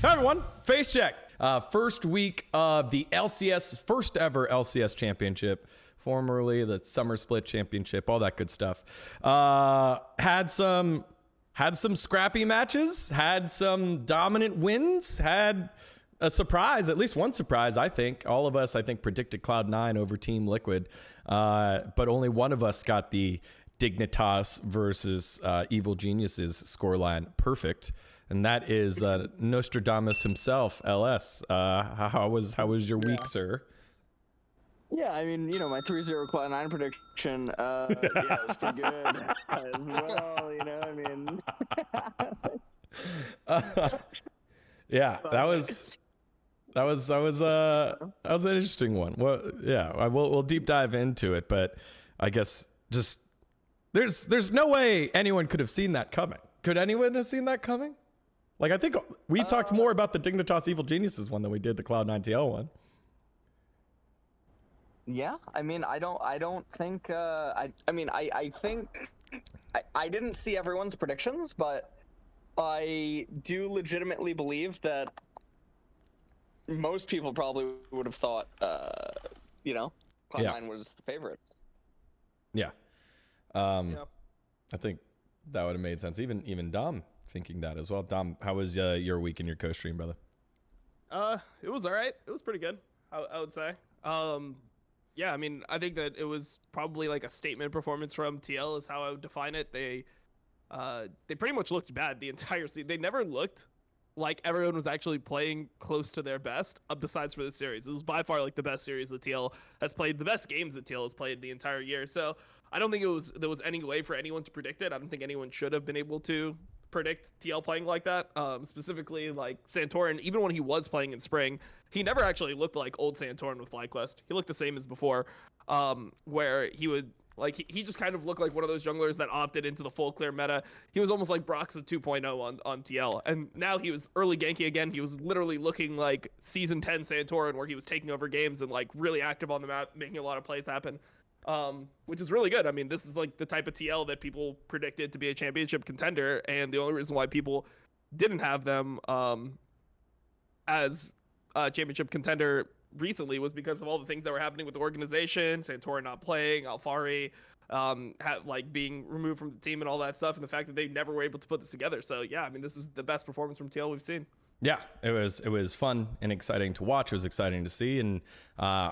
Hi everyone, Facecheck. First week of the LCS, first ever LCS championship, formerly the Summer Split Championship, all that good stuff. Had some scrappy matches, had some dominant wins, had a surprise, at least one surprise, I think. All of us, I think, predicted Cloud9 over Team Liquid, but only one of us got the Dignitas versus Evil Geniuses scoreline perfect. And that is Nostradamus himself, LS. How was your week, sir? Yeah, I mean, you know, my 3-0 Cloud9 prediction, yeah, it was pretty good as well, you know, I mean. Yeah, that was an interesting one. Well, yeah, we'll deep dive into it, but I guess just there's no way anyone could have seen that coming. Could anyone have seen that coming? Like, I think we talked more about the Dignitas Evil Geniuses one than we did the Cloud9 TL one. Yeah, I mean, I don't think, I think, I didn't see everyone's predictions, but I do legitimately believe that most people probably would have thought, you know, Cloud9 was the favorites. Yeah. I think that would have made sense. Even Dom thinking that as well. Dom, how was your week in your co-stream, brother? It was all right. It was pretty good, I would say. Yeah, I mean, I think that it was probably like a statement performance from TL is how I would define it. They pretty much looked bad the entire season. They never looked like everyone was actually playing close to their best, besides for this series. It was by far like the best series that TL has played, the best games that TL has played the entire year. So I don't think there was any way for anyone to predict it. I don't think anyone should have been able to predict TL playing like that. Specifically, like Santorin, even when he was playing in spring, he never actually looked like old Santorin with FlyQuest. He looked the same as before, where he would, like, he just kind of looked like one of those junglers that opted into the full clear meta. He was almost like Broxah 2.0 on TL. And now he was early ganky again. He was literally looking like Season 10 Santorin, where he was taking over games and like really active on the map, making a lot of plays happen. Which is really good. I mean, this is like the type of TL that people predicted to be a championship contender, and the only reason why people didn't have them as a championship contender recently was because of all the things that were happening with the organization, Santorin not playing, Alfari like being removed from the team and all that stuff, and the fact that they never were able to put this together. So yeah, I mean, this is the best performance from TL we've seen. Yeah, it was fun and exciting to watch. It was exciting to see, and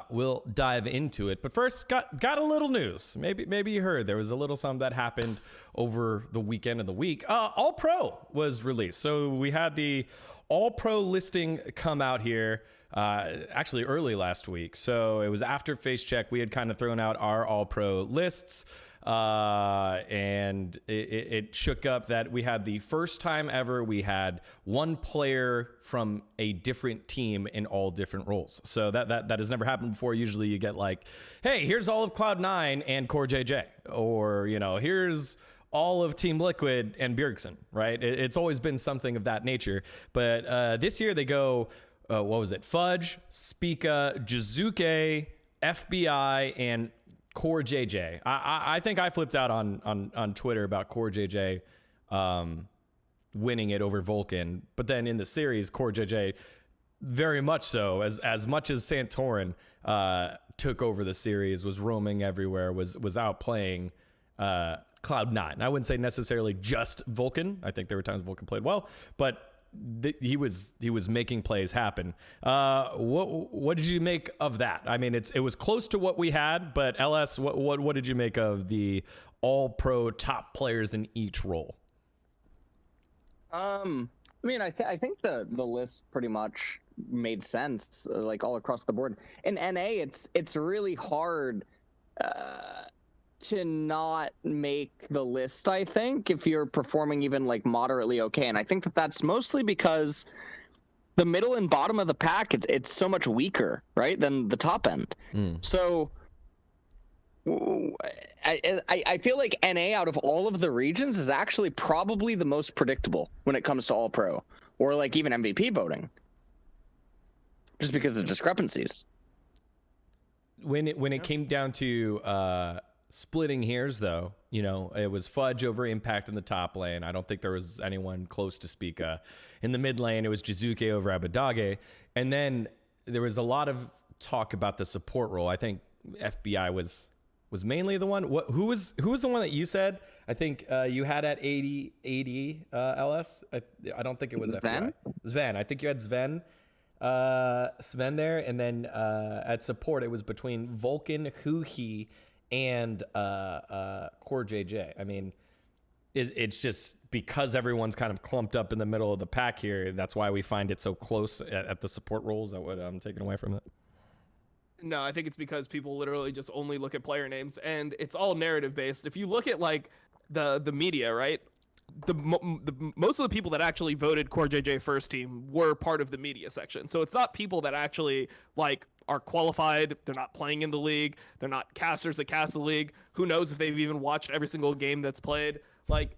we'll dive into it. But first, got a little news. Maybe you heard there was a little something that happened over the weekend of the week. All Pro was released, so we had the All Pro listing come out here actually early last week. So it was after Facecheck. We had kind of thrown out our All Pro lists. And it shook up that we had the first time ever we had one player from a different team in all different roles. So that has never happened before. Usually you get like, hey, here's all of Cloud9 and Core JJ, or, you know, here's all of Team Liquid and Bjergsen, right? It's always been something of that nature. But this year they go, what was it? Fudge, Spica, Jiizuke, FBI, and Core JJ. I think I flipped out on Twitter about Core JJ winning it over Vulcan, but then in the series, Core JJ very much so, as much as Santorin took over the series, was roaming everywhere, was out playing Cloud9. I wouldn't say necessarily just Vulcan. I think there were times Vulcan played well, but he was making plays happen. What did you make of that? I mean, it was close to what we had, but LS, what did you make of the All Pro top players in each role? I mean, I think the list pretty much made sense, like all across the board. In NA, it's really hard to not make the list, I think, if you're performing even like moderately okay. And I think that's mostly because the middle and bottom of the pack, it's so much weaker, right, than the top end. So I feel like NA out of all of the regions is actually probably the most predictable when it comes to All Pro, or like even MVP voting, just because of discrepancies. When it came down to splitting hairs, though, You know, it was Fudge over Impact in the top lane. I don't think there was anyone close to Spica. In the mid lane, it was Jiizuke over Abadage. And then there was a lot of talk about the support role. I think FBI was mainly the one. Who was the one that you said? I think you had at 80 LS. I don't think it was Sven? FBI. Sven. I think you had Sven there. And then at support, it was between Vulcan, Huhi, and Core JJ. I mean, it's just because everyone's kind of clumped up in the middle of the pack here. That's why we find it so close at the support roles. That what I'm taking away from it. No, I think it's because people literally just only look at player names, and it's all narrative based. If you look at like the media, right? The most of the people that actually voted Core JJ first team were part of the media section. So it's not people that actually like are qualified. They're not playing in the league. They're not casters that cast the league. Who knows if they've even watched every single game that's played. Like,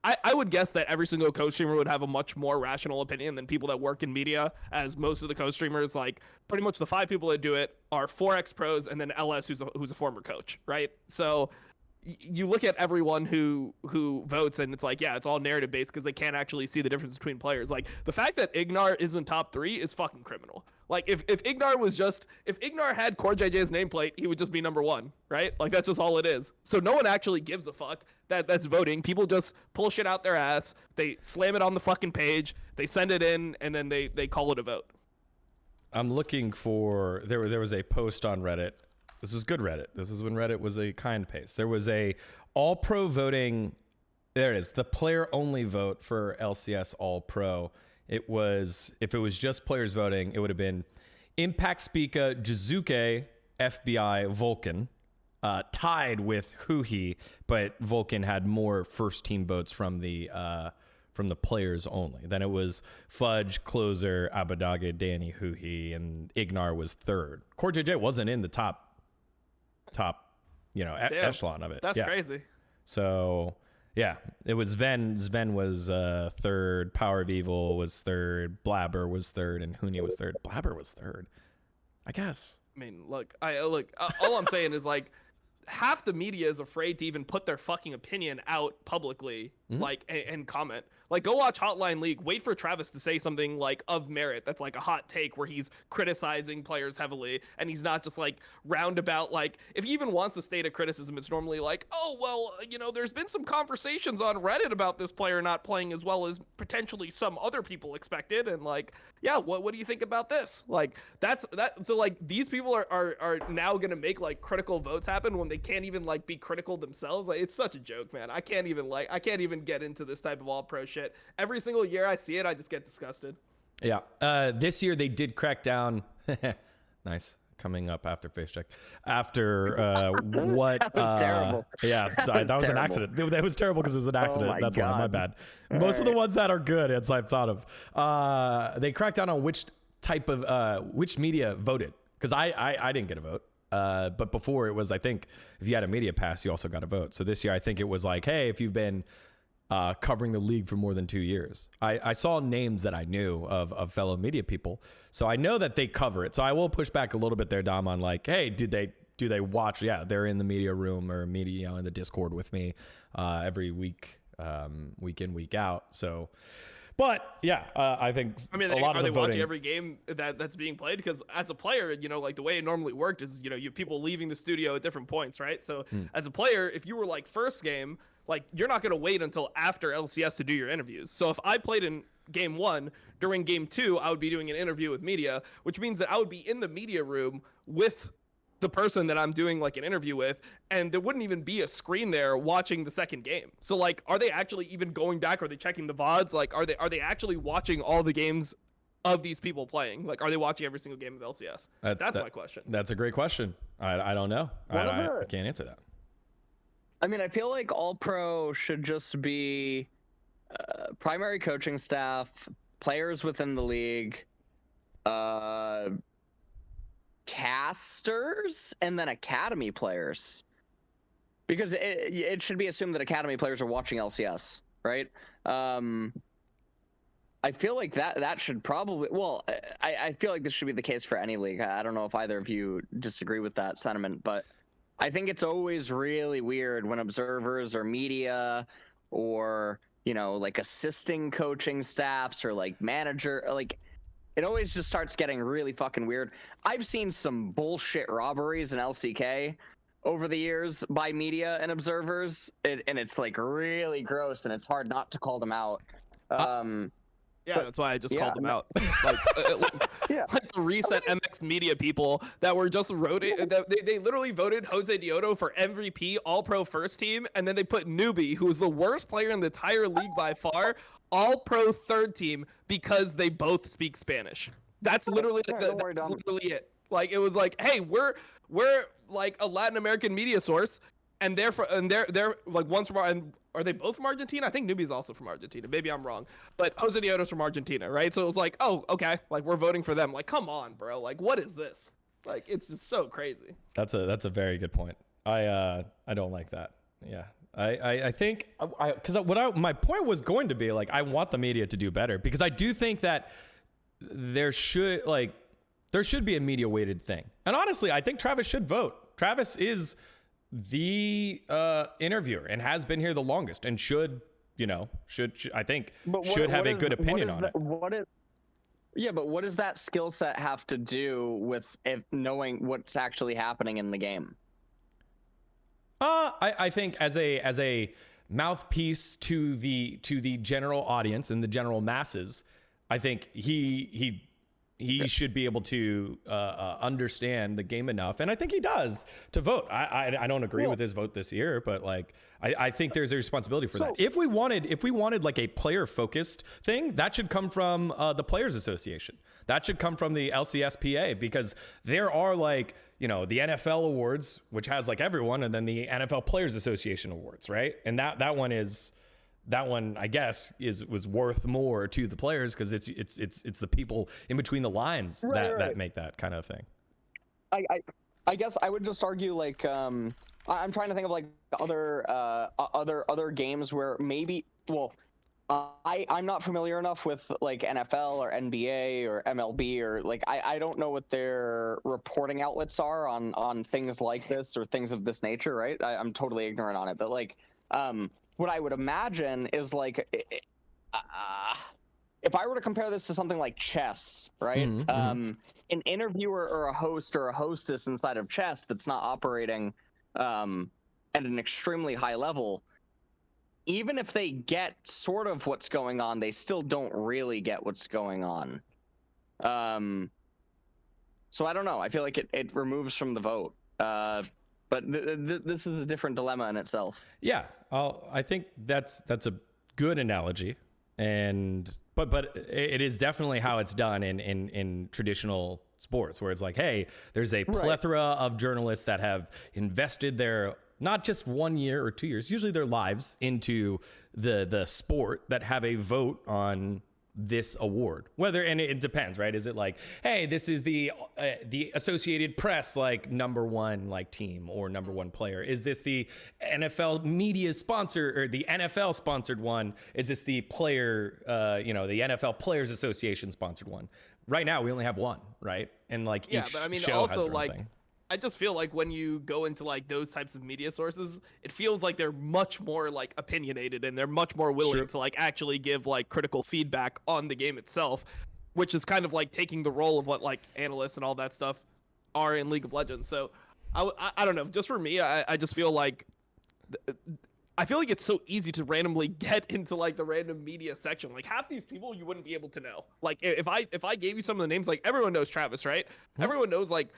I would guess that every single co-streamer would have a much more rational opinion than people that work in media, as most of the co-streamers, like pretty much the 5 people that do it are 4X pros and then LS who's a former coach, right? So you look at everyone who votes and it's like, yeah, it's all narrative based because they can't actually see the difference between players. Like the fact that Ignar isn't top 3 is fucking criminal. Like if Ignar had Core JJ's nameplate, he would just be number 1, right? Like that's just all it is. So no one actually gives a fuck that's voting. People just pull shit out their ass. They slam it on the fucking page. They send it in and then they call it a vote. I'm looking for there was a post on Reddit. This was good Reddit. This is when Reddit was a kind pace. There was a all pro voting. There it is. The player only vote for LCS all pro. It was, if it was just players voting, it would have been Impact Spica, Jiizuke, FBI, Vulcan, tied with Huhi, but Vulcan had more first team votes from the players only. Then it was Fudge, Closer, Abadage, Danny, Huhi, and Ignar was 3rd. Core JJ wasn't in the top, echelon of it. That's crazy. So yeah, it was VENN. Sven was 3rd. Power of Evil was 3rd. Blabber was 3rd, and Hunia was 3rd. Blabber was 3rd, I guess. I mean, look. All I'm saying is like, half the media is afraid to even put their fucking opinion out publicly, like, and comment. Like, go watch Hotline League. Wait for Travis to say something like of merit. That's like a hot take where he's criticizing players heavily, and he's not just like roundabout. Like, if he even wants to state a criticism, it's normally like, oh well, there's been some conversations on Reddit about this player not playing as well as potentially some other people expected, and like, yeah, what do you think about this? Like, that's that. So like, these people are now gonna make like critical votes happen when they can't even like be critical themselves. Like, it's such a joke, man. I can't even get into this type of all pro shit. Every single year I see it, I just get disgusted. Yeah. This year they did crack down. Nice. Coming up after Facecheck. After what? That was terrible. Yeah, that was an accident. That was terrible because it was an accident. my That's God. why. My bad. Most of the ones that are good, as I've thought of. They cracked down on which type of which media voted, because I didn't get a vote. But before it was, I think if you had a media pass, you also got a vote. So this year I think it was like, hey, if you've been covering the league for more than 2 years. I saw names that I knew of fellow media people, so I know that they cover it. So I will push back a little bit there, Dom, on like, hey, do they watch? Yeah, they're in the media room or media in the Discord with me every week, week in, week out. So, but yeah, I think a lot of the voting. Watching every game that's being played? Because as a player, like the way it normally worked is, you have people leaving the studio at different points, right? So as a player, if you were like first game, like, you're not going to wait until after LCS to do your interviews. So if I played in game 1, during game 2, I would be doing an interview with media, which means that I would be in the media room with the person that I'm doing like an interview with, and there wouldn't even be a screen there watching the second game. So like, are they actually even going back? Are they checking the VODs? Like, are they actually watching all the games of these people playing? Like, are they watching every single game of LCS? That's my question. That's a great question. I don't know. I can't answer that. I mean, I feel like all pro should just be primary coaching staff, players within the league, casters, and then academy players. Because it should be assumed that academy players are watching LCS, right? I feel like that should probably, well, I feel like this should be the case for any league. I don't know if either of you disagree with that sentiment, but I think it's always really weird when observers or media or, you know, like assisting coaching staffs or like manager, like it always just starts getting really fucking weird. I've seen some bullshit robberies in LCK over the years by media and observers, and it's like really gross, and it's hard not to call them out. Yeah, that's why I just called them no. out. Like, Yeah. like the recent MX Media people that were just voted. They literally voted Jose Dioto for MVP, All-Pro first team, and then they put Newbie, who was the worst player in the entire league by far, All-Pro third team because they both speak Spanish. That's literally literally it. Like it was like, hey, we're like a Latin American media source, and they're like one's from and are they both from Argentina? I think Newbie's also from Argentina. Maybe I'm wrong, but Jose Dioto's from Argentina, right? So it was like, oh, okay, like we're voting for them. Like, come on, bro. Like, what is this? Like, it's just so crazy. That's a very good point. I don't like that. Yeah. I think because my point was going to be like I want the media to do better because I do think that there should be a media weighted thing. And honestly, I think Travis should vote. Travis is the interviewer and has been here the longest and should I think should have a good opinion on it. Yeah, but what does that skill set have to do with knowing what's actually happening in the game? I think as a mouthpiece to the general audience and the general masses, I think he should be able to understand the game enough, and I think he does to vote. I don't agree with his vote this year, but like I think there's a responsibility for that. If we wanted like a player focused thing, that should come from the Players Association. That should come from the LCSPA because there are like the NFL awards, which has like everyone, and then the NFL Players Association awards, right? And that one, I guess, was worth more to the players because it's the people in between the lines that make that kind of thing. I guess I would just argue like I'm trying to think of like other games where maybe I'm not familiar enough with like NFL or NBA or MLB or like I don't know what their reporting outlets are on things like this or things of this nature, right? I'm totally ignorant on it, but like what I would imagine is like, if I were to compare this to something like chess, right? An interviewer or a host or a hostess inside of chess that's not operating at an extremely high level, even if they get sort of what's going on, they still don't really get what's going on. So I don't know. I feel like it removes from the vote. But this is a different dilemma in itself. Yeah, I think that's a good analogy, but it is definitely how it's done in traditional sports, where it's like, hey, there's a plethora of journalists that have invested their not just 1 year or 2 years, usually their lives into the sport that have a vote on this award. And it depends, right? Is it like, hey, this is the Associated Press like #1 like team or #1 player? Is this the NFL media sponsor or the NFL sponsored one? Is this the player the NFL Players Association sponsored one? Right now we only have one, right? And like each but I mean show also has their own like thing. I just feel like when you go into like those types of media sources, it feels like they're much more like opinionated and they're much more willing to like actually give like critical feedback on the game itself, which is kind of like taking the role of what like analysts and all that stuff are in League of Legends. So I don't know. Just for me, I just feel like it's so easy to randomly get into like the random media section. Like half these people you wouldn't be able to know. Like if I gave you some of the names, like everyone knows Travis, right? Everyone knows like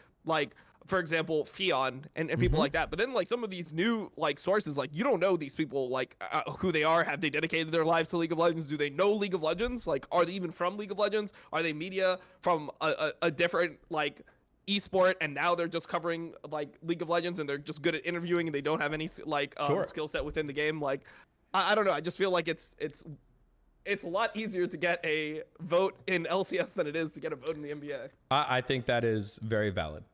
for example, Fion and people like that. But then like some of these new like sources, like you don't know these people, like who they are. Have they dedicated their lives to League of Legends? Do they know League of Legends? Like, are they even from League of Legends? Are they media from a different like esport? And now they're just covering like League of Legends and they're just good at interviewing and they don't have any like skill set within the game. Like, I don't know. I just feel like it's a lot easier to get a vote in LCS than it is to get a vote in the NBA. I think that is very valid.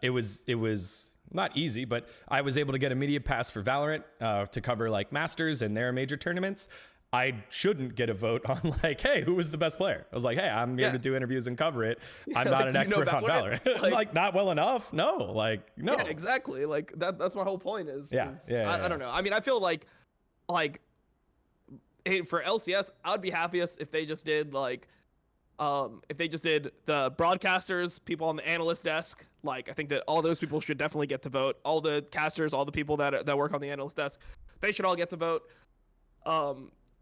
It was not easy, but I was able to get a media pass for Valorant to cover like Masters and their major tournaments. I shouldn't get a vote on like, hey, who was the best player? I was like, hey, I'm here to do interviews and cover it. I'm not an expert on Valorant. Like, not well enough. No, like, no. Yeah, exactly. Like that's my whole point is, I don't know. I mean, I feel like hey, for LCS, I would be happiest if they just did like, if they just did the broadcasters, people on the analyst desk. Like, I think that all those people should definitely get to vote. All the casters, all the people that work on the analyst desk, they should all get to vote.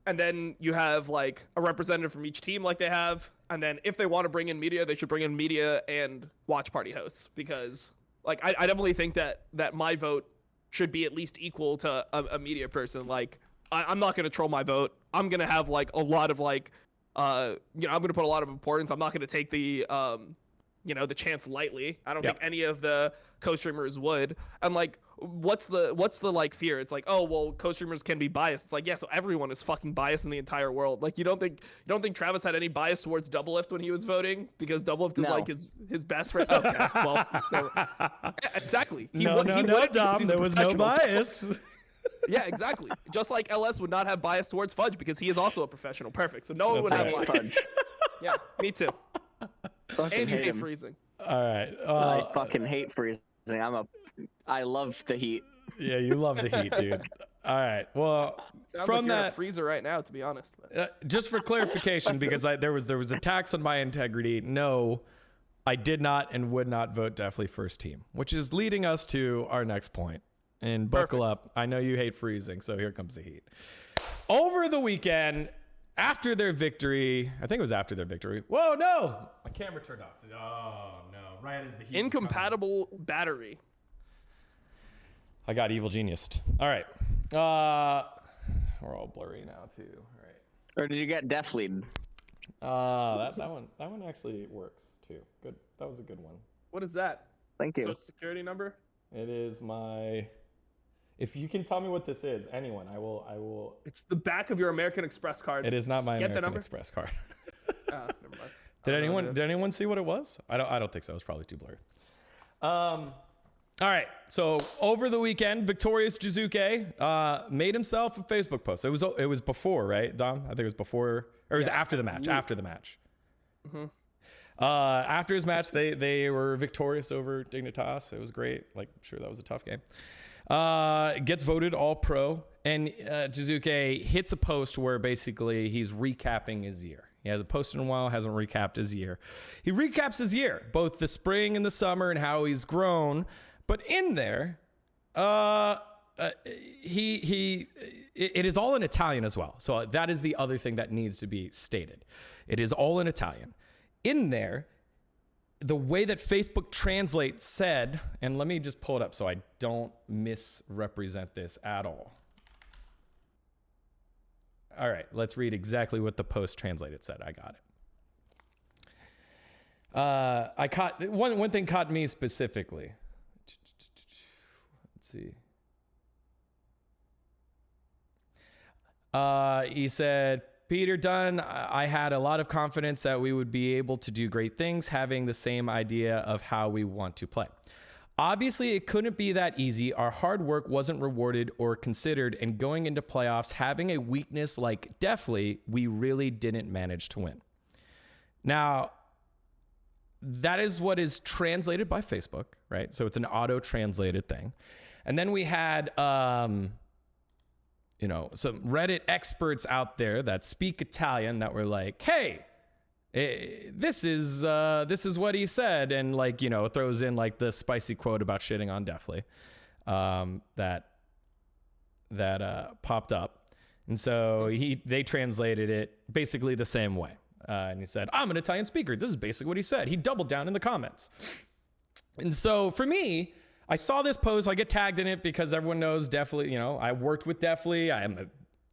And then you have like a representative from each team like they have. And then if they want to bring in media, they should bring in media and watch party hosts, because like, I definitely think that my vote should be at least equal to a media person. Like, I'm not going to troll my vote. I'm going to have like a lot of like, I'm going to put a lot of importance. I'm not going to take the, the chance lightly. I don't think any of the co-streamers would. And like, what's the like fear? It's like, oh, well, co-streamers can be biased. It's like, yeah, so everyone is fucking biased in the entire world. Like, you don't think Travis had any bias towards Doublelift when he was voting, because Doublelift is like his best friend? Okay, well, yeah, exactly. No, Dom, there was no bias. Yeah, exactly. Just like LS would not have bias towards Fudge because he is also a professional. Perfect. So no one would have bias. Fudge. Yeah, me too. Fucking And you hate hate him. freezing. All right. I fucking hate freezing. I love the heat. Yeah, you love the heat, dude. All right. Well, Sounds from like you're that a freezer right now, to be honest. But. just for clarification, because there was attacks on my integrity. No, I did not and would not vote definitely first team, which is leading us to our next point. And buckle up. I know you hate freezing, so here comes the heat. Over the weekend, after their victory, I think it was after their victory. Whoa, no! My camera turned off. Oh, no. Right as the heat. Incompatible battery. I got evil geniused. All right. We're all blurry now, too. All right. Or did you get Def Lead? That one actually works, too. Good. That was a good one. What is that? Thank you. Social security number? It is my... If you can tell me what this is, anyone, I will. It's the back of your American Express card. It is not my Get American Express card. Never mind. Did anyone see what it was? I don't think so. It was probably too blurry. All right. So over the weekend, victorious Jiizuke made himself a Facebook post. It was before, right, Dom? I think it was before, or it was after the match. After the match. Mm-hmm. After his match, they were victorious over Dignitas. It was great. Like, I'm sure that was a tough game. Gets voted all pro, and Jiizuke hits a post where basically he's recapping his year. He hasn't posted in a while, hasn't recapped his year. He recaps his year, both the spring and the summer, and how he's grown. But in there, it is all in Italian as well. So that is the other thing that needs to be stated. It is all in Italian. In there, the way that Facebook Translate said, and let me just pull it up so I don't misrepresent this at all. All right, let's read exactly what the post translated said. I got it. I caught one thing caught me specifically. Let's see. He said, Peter Dunn, I had a lot of confidence that we would be able to do great things, having the same idea of how we want to play. Obviously, it couldn't be that easy. Our hard work wasn't rewarded or considered, and going into playoffs, having a weakness like Deftly, we really didn't manage to win. Now, that is what is translated by Facebook, right? So it's an auto-translated thing. And then we had... some Reddit experts out there that speak Italian that were like, hey, this is what he said. And throws in like the spicy quote about shitting on Deftly that popped up. And so they translated it basically the same way. And he said, I'm an Italian speaker. This is basically what he said. He doubled down in the comments. And so for me, I saw this post. I get tagged in it because everyone knows Deftly. I worked with Deftly. I am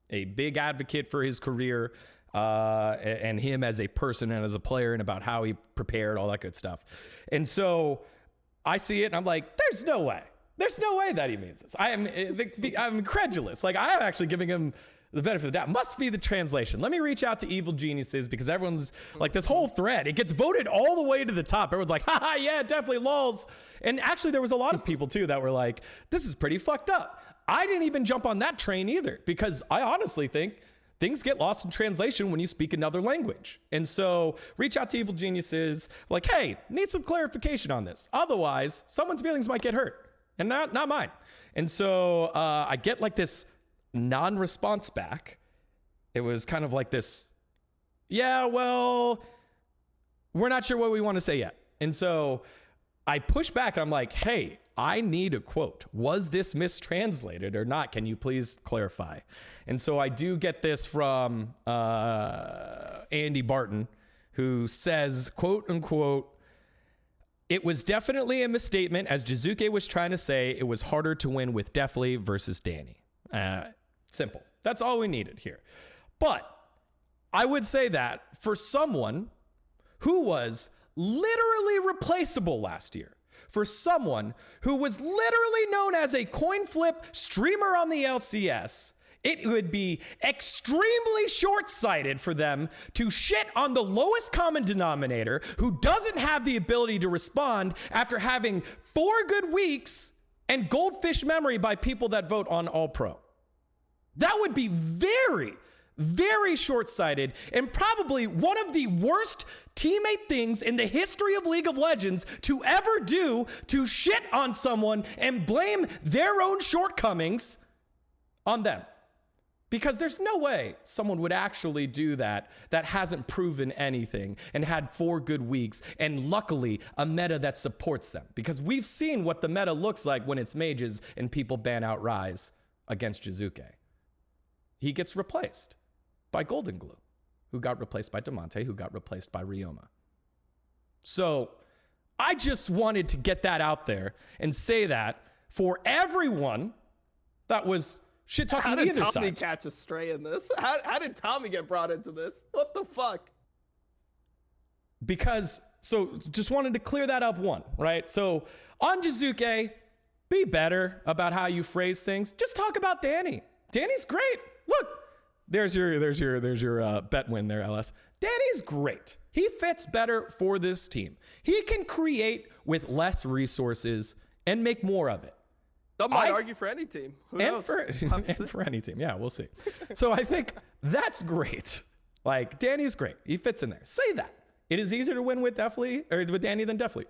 a big advocate for his career and him as a person and as a player and about how he prepared, all that good stuff. And so I see it and I'm like, there's no way. There's no way that he means this. I'm incredulous. Like, I'm actually giving him the benefit of the doubt. Must be the translation. Let me reach out to evil geniuses because everyone's like, this whole thread, it gets voted all the way to the top. Everyone's like, haha, yeah, definitely lols. And actually there was a lot of people too that were like, this is pretty fucked up. I didn't even jump on that train either because I honestly think things get lost in translation when you speak another language. And so reach out to Evil Geniuses, like, hey, need some clarification on this. Otherwise, someone's feelings might get hurt, and not mine. And so I get like this non-response back. It was kind of like this, yeah, well, we're not sure what we want to say yet. And so I push back and I'm like, hey, I need a quote. Was this mistranslated or not? Can you please clarify? And so I do get this from Andy Barton, who says, quote unquote, it was definitely a misstatement. As Jiizuke was trying to say, it was harder to win with Deftly versus Danny. Simple. That's all we needed here. But I would say that for someone who was literally replaceable last year, for someone who was literally known as a coin flip streamer on the LCS, it would be extremely short-sighted for them to shit on the lowest common denominator who doesn't have the ability to respond after having 4 good weeks and goldfish memory by people that vote on All Pro. That would be very, very short-sighted and probably one of the worst teammate things in the history of League of Legends to ever do, to shit on someone and blame their own shortcomings on them. Because there's no way someone would actually do that hasn't proven anything and had 4 good weeks and luckily a meta that supports them. Because we've seen what the meta looks like when it's mages and people ban out Ryze against Jiizuke. He gets replaced by Golden Glue, who got replaced by Demonte, who got replaced by Ryoma. So I just wanted to get that out there and say that for everyone that was shit talking the other side. How did Tommy catch a stray in this? How did Tommy get brought into this? What the fuck? Because, so just wanted to clear that up one, right? So on Jiizuke, be better about how you phrase things. Just talk about Danny. Danny's great. Look, there's your bet win there, LS. Danny's great. He fits better for this team. He can create with less resources and make more of it. Some might argue for any team. Who knows? For any team. Yeah, we'll see. So I think that's great. Like, Danny's great. He fits in there. Say that. It is easier to win with Deftly or with Danny than Deftly.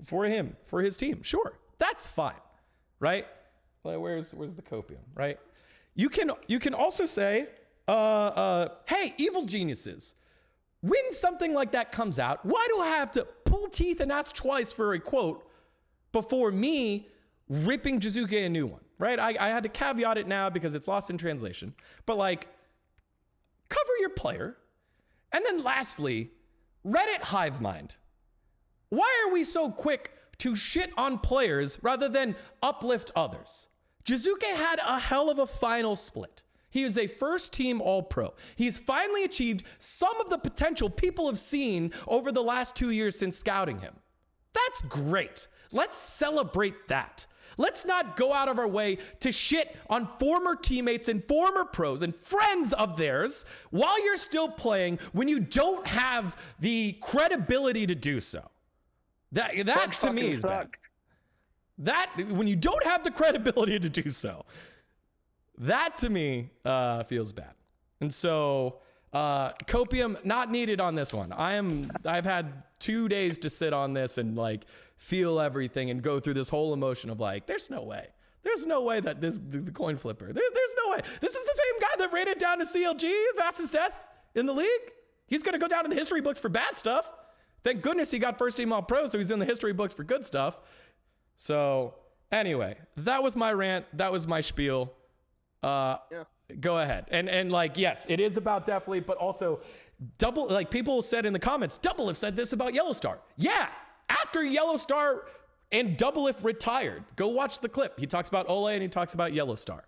For him, for his team. Sure. That's fine. Right? Well, where's the copium, right? You can also say, hey, Evil Geniuses, when something like that comes out, why do I have to pull teeth and ask twice for a quote before me ripping Jiizuke a new one, right? I had to caveat it now because it's lost in translation. But like, cover your player. And then lastly, Reddit hive mind. Why are we so quick to shit on players rather than uplift others? Jiizuke had a hell of a final split. He is a first team All-Pro. He's finally achieved some of the potential people have seen over the last 2 years since scouting him. That's great. Let's celebrate that. Let's not go out of our way to shit on former teammates and former pros and friends of theirs while you're still playing when you don't have the credibility to do so. That to me is bad. That, when you don't have the credibility to do so, that to me feels bad. And so copium not needed on this one. I've had 2 days to sit on this and like feel everything and go through this whole emotion of like, there's no way that the coin flipper, there's no way. This is the same guy that ran it down to CLG, fastest death in the league. He's going to go down in the history books for bad stuff. Thank goodness he got first team All Pro, so he's in the history books for good stuff. So anyway, that was my rant. That was my spiel. Yeah. Go ahead. And like, yes, it is about Deftly, but also double, like people said in the comments, Double have said this about Yellowstar. Yeah. After Yellowstar and Double If retired, go watch the clip. He talks about Ole and he talks about Yellowstar.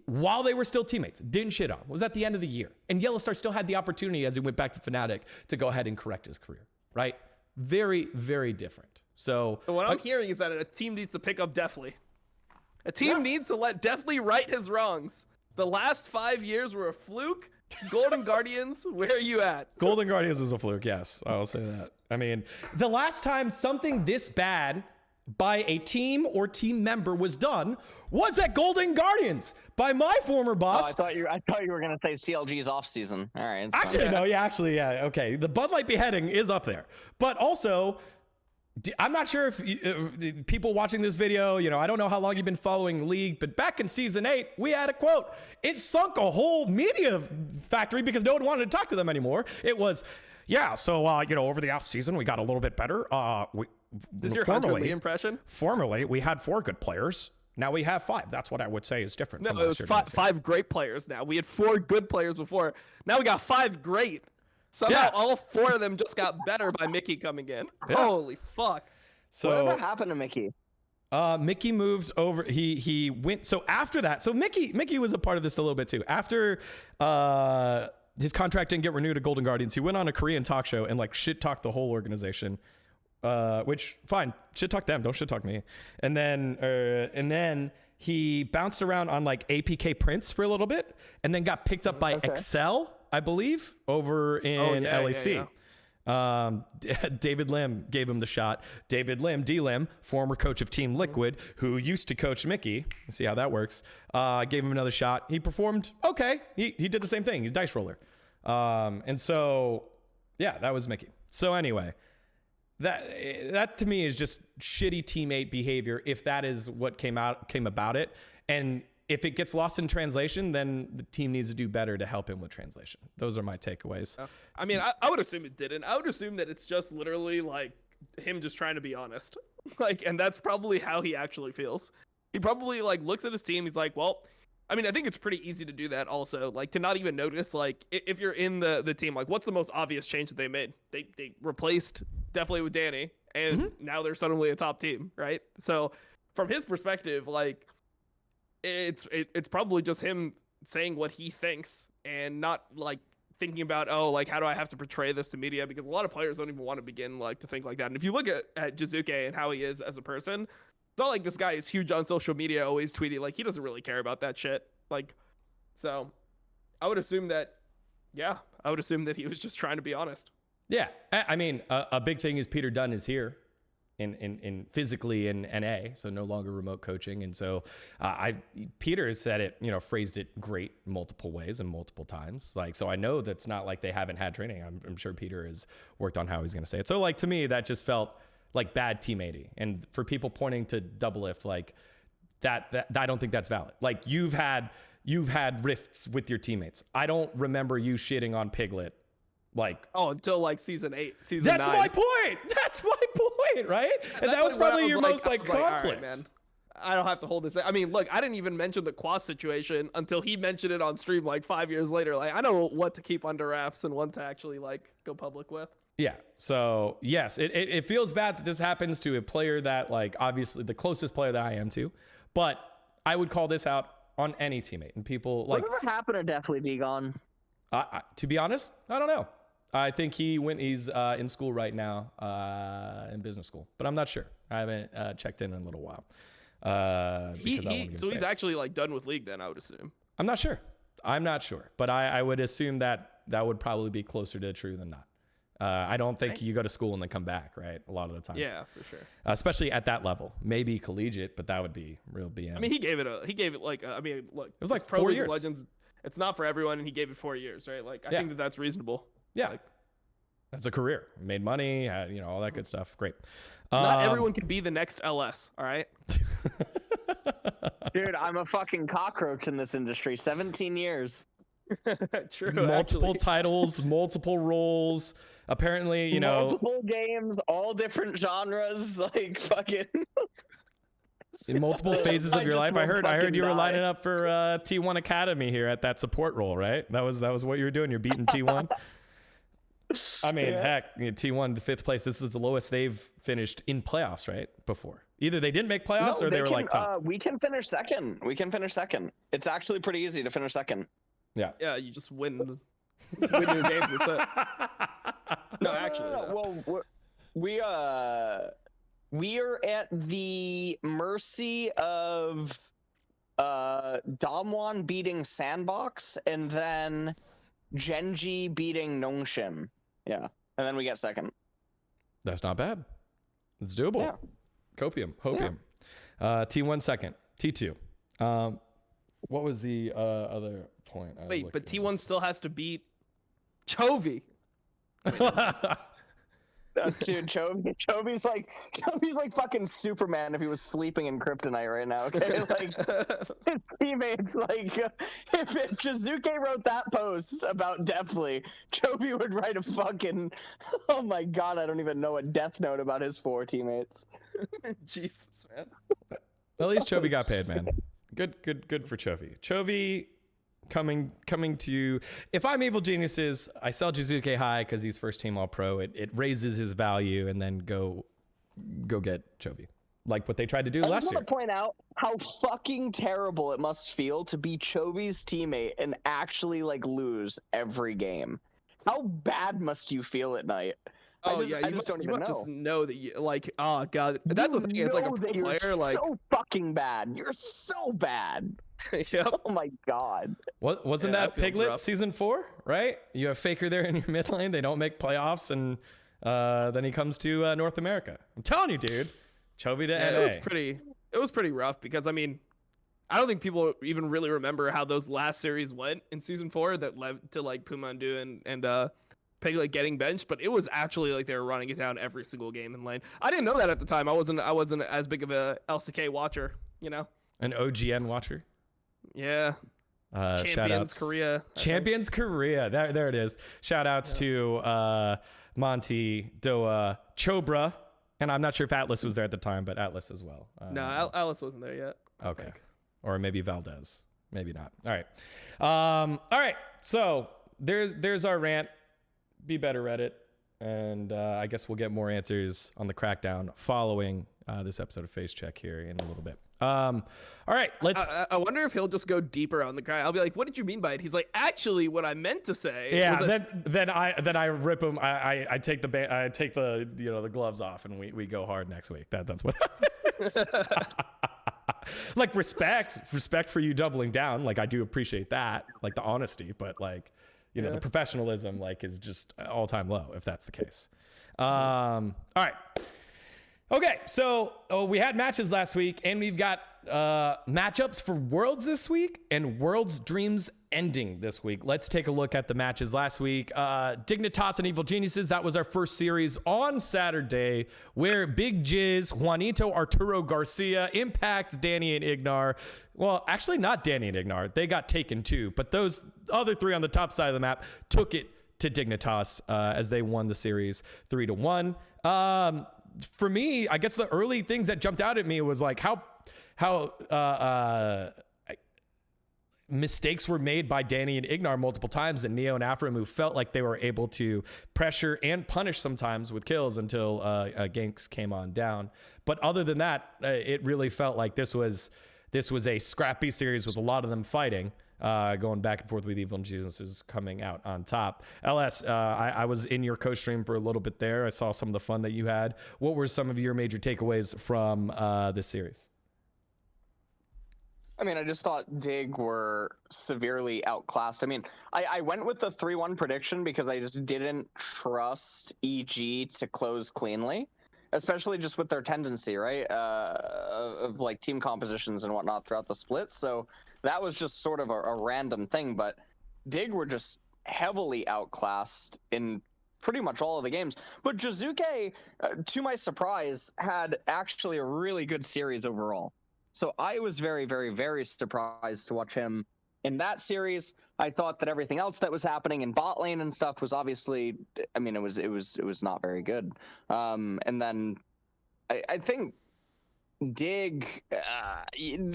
While they were still teammates, didn't shit on him. It was at the end of the year. And Yellowstar still had the opportunity as he went back to Fnatic to go ahead and correct his career, right? Very, very different. So what I'm hearing is that a team needs to pick up Deftly. A team needs to let Deftly right his wrongs. The last 5 years were a fluke. Golden Guardians, where are you at? Golden Guardians was a fluke, yes. I'll say that. I mean, the last time something this bad by a team or team member was done was at Golden Guardians by my former boss. I thought you were gonna say CLG's off season. All right. Actually, no, yeah, okay. The Bud Light beheading is up there, but also, I'm not sure if people watching this video, I don't know how long you've been following League, but back in season 8, we had a quote. It sunk a whole media factory because no one wanted to talk to them anymore. It was, so over the off season, we got a little bit better. This is your Hunter Lee impression? Formerly, we had 4 good players. Now we have 5. That's what I would say is different. No, it was 5 great players now. We had 4 good players before. Now we got 5 great. Somehow all 4 of them just got better by Mickey coming in. Yeah. Holy fuck. So whatever happened to Mickey? Mickey moved over. He went. So after that, so Mickey was a part of this a little bit too. After his contract didn't get renewed at Golden Guardians, he went on a Korean talk show and shit talked the whole organization. Which fine, shit talk them, don't shit talk me. And then he bounced around on APK Prince for a little bit, and then got picked up by Excel, I believe, over in LEC. David Lim gave him the shot. David Lim, D-Lim, former coach of Team Liquid, who used to coach Mickey. See how that works. Gave him another shot. He performed okay. He did the same thing. He's a dice roller. And so, yeah, that was Mickey. So anyway, that to me is just shitty teammate behavior if that is what came about it. And if it gets lost in translation, then the team needs to do better to help him with translation. Those are my takeaways. I mean, I would assume it didn't. I would assume that it's just literally him just trying to be honest. And that's probably how he actually feels. He probably looks at his team. He's like, well, I mean, I think it's pretty easy to do that also. To not even notice, if you're in the team, what's the most obvious change that they made? They replaced definitely with Danny, and now they're suddenly a top team, right? So from his perspective, it's probably just him saying what he thinks and not thinking about, how do I have to portray this to media? Because a lot of players don't even want to begin to think like that. And if you look at Jiizuke and how he is as a person, it's not like this guy is huge on social media, always tweeting. He doesn't really care about that shit. So I would assume that, he was just trying to be honest. Yeah. I mean, a big thing is Peter Dunn is here in physically in NA, so no longer remote coaching. And so Peter said it, phrased it great multiple ways and multiple times. So I know that's not they haven't had training. I'm sure Peter has worked on how he's going to say it. So to me, that just felt like bad teammating. And for people pointing to Doublelift, that I don't think that's valid. You've had rifts with your teammates. I don't remember you shitting on Piglet. Until season 8, season That's 9. my point. That's my point, right? And that was probably your most conflict. All right, man. I don't have to hold this. I mean, look, I didn't even mention the Quas situation until he mentioned it on stream 5 years later. I know what to keep under wraps and what to actually go public with. Yeah. So yes, it feels bad that this happens to a player that obviously the closest player that I am to, but I would call this out on any teammate and people Whatever happened to Deathly dGon? To be honest, I don't know. I think he's in school right now, in business school, but I'm not sure. I haven't checked in a little while. He's actually done with League then, I would assume. I'm not sure, but I would assume that would probably be closer to true than not. I don't think you go to school and then come back, right? A lot of the time. Yeah, for sure. Especially at that level, maybe collegiate, but that would be real BM. I mean, he gave it look, it was 4 years. Legends, it's not for everyone, and he gave it 4 years, right? I think that's reasonable. Yeah. That's a career. Made money, all that good stuff. Great. Not everyone can be the next LS, all right? Dude, I'm a fucking cockroach in this industry. 17 years. True. Multiple titles, multiple roles. Apparently, multiple games, all different genres, fucking in multiple phases of your life. I heard you were lining up for T1 Academy here at that support role, right? That was what you were doing. You're beating T1. I mean, heck, T1 to 5th place. This is the lowest they've finished in playoffs, right? Before. Either they didn't make playoffs or they were top. We can finish second. It's actually pretty easy to finish second. Yeah. Yeah, you just win your games with it. No, actually. No. Well, we are at the mercy of Damwon beating Sandbox and then Genji beating Nongshim. Yeah. And then we get second. That's not bad. It's doable. Yeah. Copium. T1 second. T2. What was the other point? Wait, but T1 still has to beat Chovy. Dude, Chovy's like fucking Superman if he was sleeping in kryptonite right now. Okay, like his teammates, like if Jiizuke wrote that post about Deathly, Chovy would write a fucking, oh my god, I don't even know, a death note about his 4 teammates. Jesus, man. At least Chovy got paid, man. Good for Chovy. Chovy coming to, if I'm Evil Geniuses, I sell Jiizuke high because he's first team all pro. It raises his value, and then go get Chovy, like what they tried to do last year. I just want to point out how fucking terrible it must feel to be Chovy's teammate and actually like lose every game. How bad must you feel at night? Oh yeah, you must just know that you like. Oh god, that's the thing. It's like a pro player, like so fucking bad. You're so bad. Yep. Oh my god. Wasn't that Piglet season 4? Right? You have Faker there in your mid lane. They don't make playoffs, and then he comes to North America. I'm telling you, dude. Chovy to NA. It was pretty rough because I mean, I don't think people even really remember how those last series went in season 4 that led to like Pumandu and Piglet getting benched, but it was actually like they were running it down every single game in lane. I didn't know that at the time. I wasn't as big of a LCK watcher, you know. An OGN watcher. Yeah. Champions Korea. Champions Korea. There it is. Shout outs to Monty, Doa, Chobra, and I'm not sure if Atlas was there at the time, but Atlas as well. No, Atlas wasn't there yet. Okay. Or maybe Valdez. Maybe not. All right. All right. So there's our rant. Be better, Reddit. And I guess we'll get more answers on the crackdown following this episode of Facecheck here in a little bit. All right, let's. I wonder if he'll just go deeper on the crack. I'll be like, "What did you mean by it?" He's like, "Actually, what I meant to say." Yeah. Then I rip him. I take the the gloves off, and we go hard next week. That's what. Like respect for you doubling down. Like I do appreciate that. Like the honesty, but like. The professionalism like is just all-time low if that's the case. All right. Okay, so we had matches last week, and we've got matchups for Worlds this week and Worlds Dreams ending this week. Let's take a look at the matches last week. Dignitas and Evil Geniuses, that was our first series on Saturday, where Big Jiz, Juanito, Arturo Garcia, Impact, Danny and Ignar. Well, actually not Danny and Ignar. They got taken too, but those other 3 on the top side of the map took it to Dignitas as they won the series 3-1. For me, I guess the early things that jumped out at me was like how mistakes were made by Danny and Ignar multiple times, and Neo and Aframu felt like they were able to pressure and punish sometimes with kills until ganks came on down. But other than that, it really felt like this was a scrappy series with a lot of them fighting. Going back and forth with Evil Geniuses coming out on top. LS, I was in your co-stream for a little bit there. I saw some of the fun that you had. What were some of your major takeaways from this series? I mean, I just thought Dig were severely outclassed. I mean, I went with the 3-1 prediction because I just didn't trust EG to close cleanly, especially just with their tendency, right, of like team compositions and whatnot throughout the split. So that was just sort of a random thing, but Dig were just heavily outclassed in pretty much all of the games. But Jiizuke, to my surprise, had actually a really good series overall. So I was very, very, very surprised to watch him in that series. I thought that everything else that was happening in bot lane and stuff was obviously, I mean, it was not very good. And then I think Dig,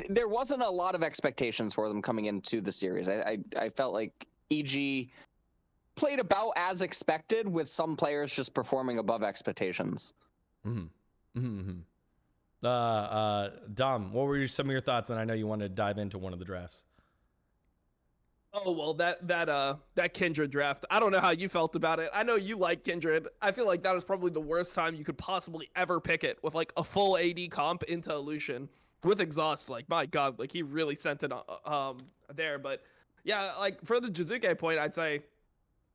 there wasn't a lot of expectations for them coming into the series. I felt like EG played about as expected, with some players just performing above expectations. Mm-hmm. Mm-hmm. Dom, what were some of your thoughts? And I know you wanted to dive into one of the drafts. Oh, well, that Kindred draft, I don't know how you felt about it. I know you like Kindred. I feel like that was probably the worst time you could possibly ever pick it, with like a full AD comp into Lucian with exhaust. Like, my God, like he really sent it there. But yeah, like for the Jiizuke point, I'd say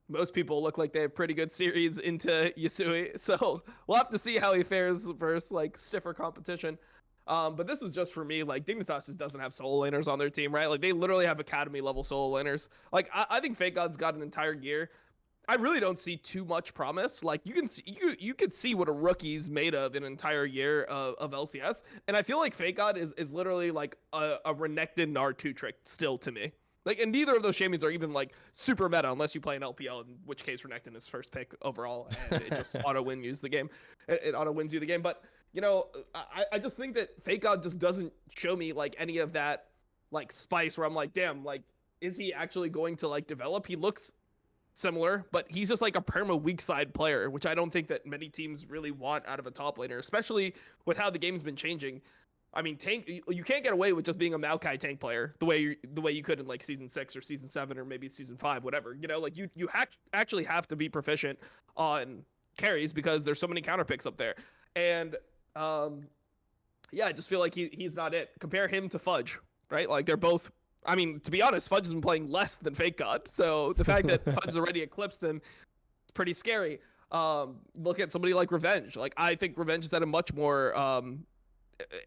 most people look like they have pretty good series into Yasui. So we'll have to see how he fares versus like stiffer competition. But this was just for me, like Dignitas just doesn't have solo laners on their team, right? Like they literally have academy level solo laners. Like I think Fake God's got an entire gear. I really don't see too much promise. Like you can see, you could see what a rookie's made of in an entire year of LCS, and I feel like Fake God is literally like a Renekton R2 trick still to me. Like, and neither of those champions are even like super meta unless you play an LPL, in which case Renekton is first pick overall, and it just auto wins the game. It auto wins you the game. But you know, I just think that Fake God just doesn't show me like any of that like spice where I'm like, damn, like is he actually going to like develop? He looks similar, but he's just like a perma weak side player, which I don't think that many teams really want out of a top laner, especially with how the game's been changing. I mean, tank, you can't get away with just being a Maokai tank player the way you could in like season 6 or season 7 or maybe season 5, whatever. You know, like you actually have to be proficient on carries because there's so many counter picks up there. And yeah, I just feel like he's not it. Compare him to Fudge, right? Like they're both. I mean, to be honest, Fudge has been playing less than Fake God, so the fact that Fudge has already eclipsed him, it's pretty scary. Look at somebody like Revenge. Like I think Revenge has had a much more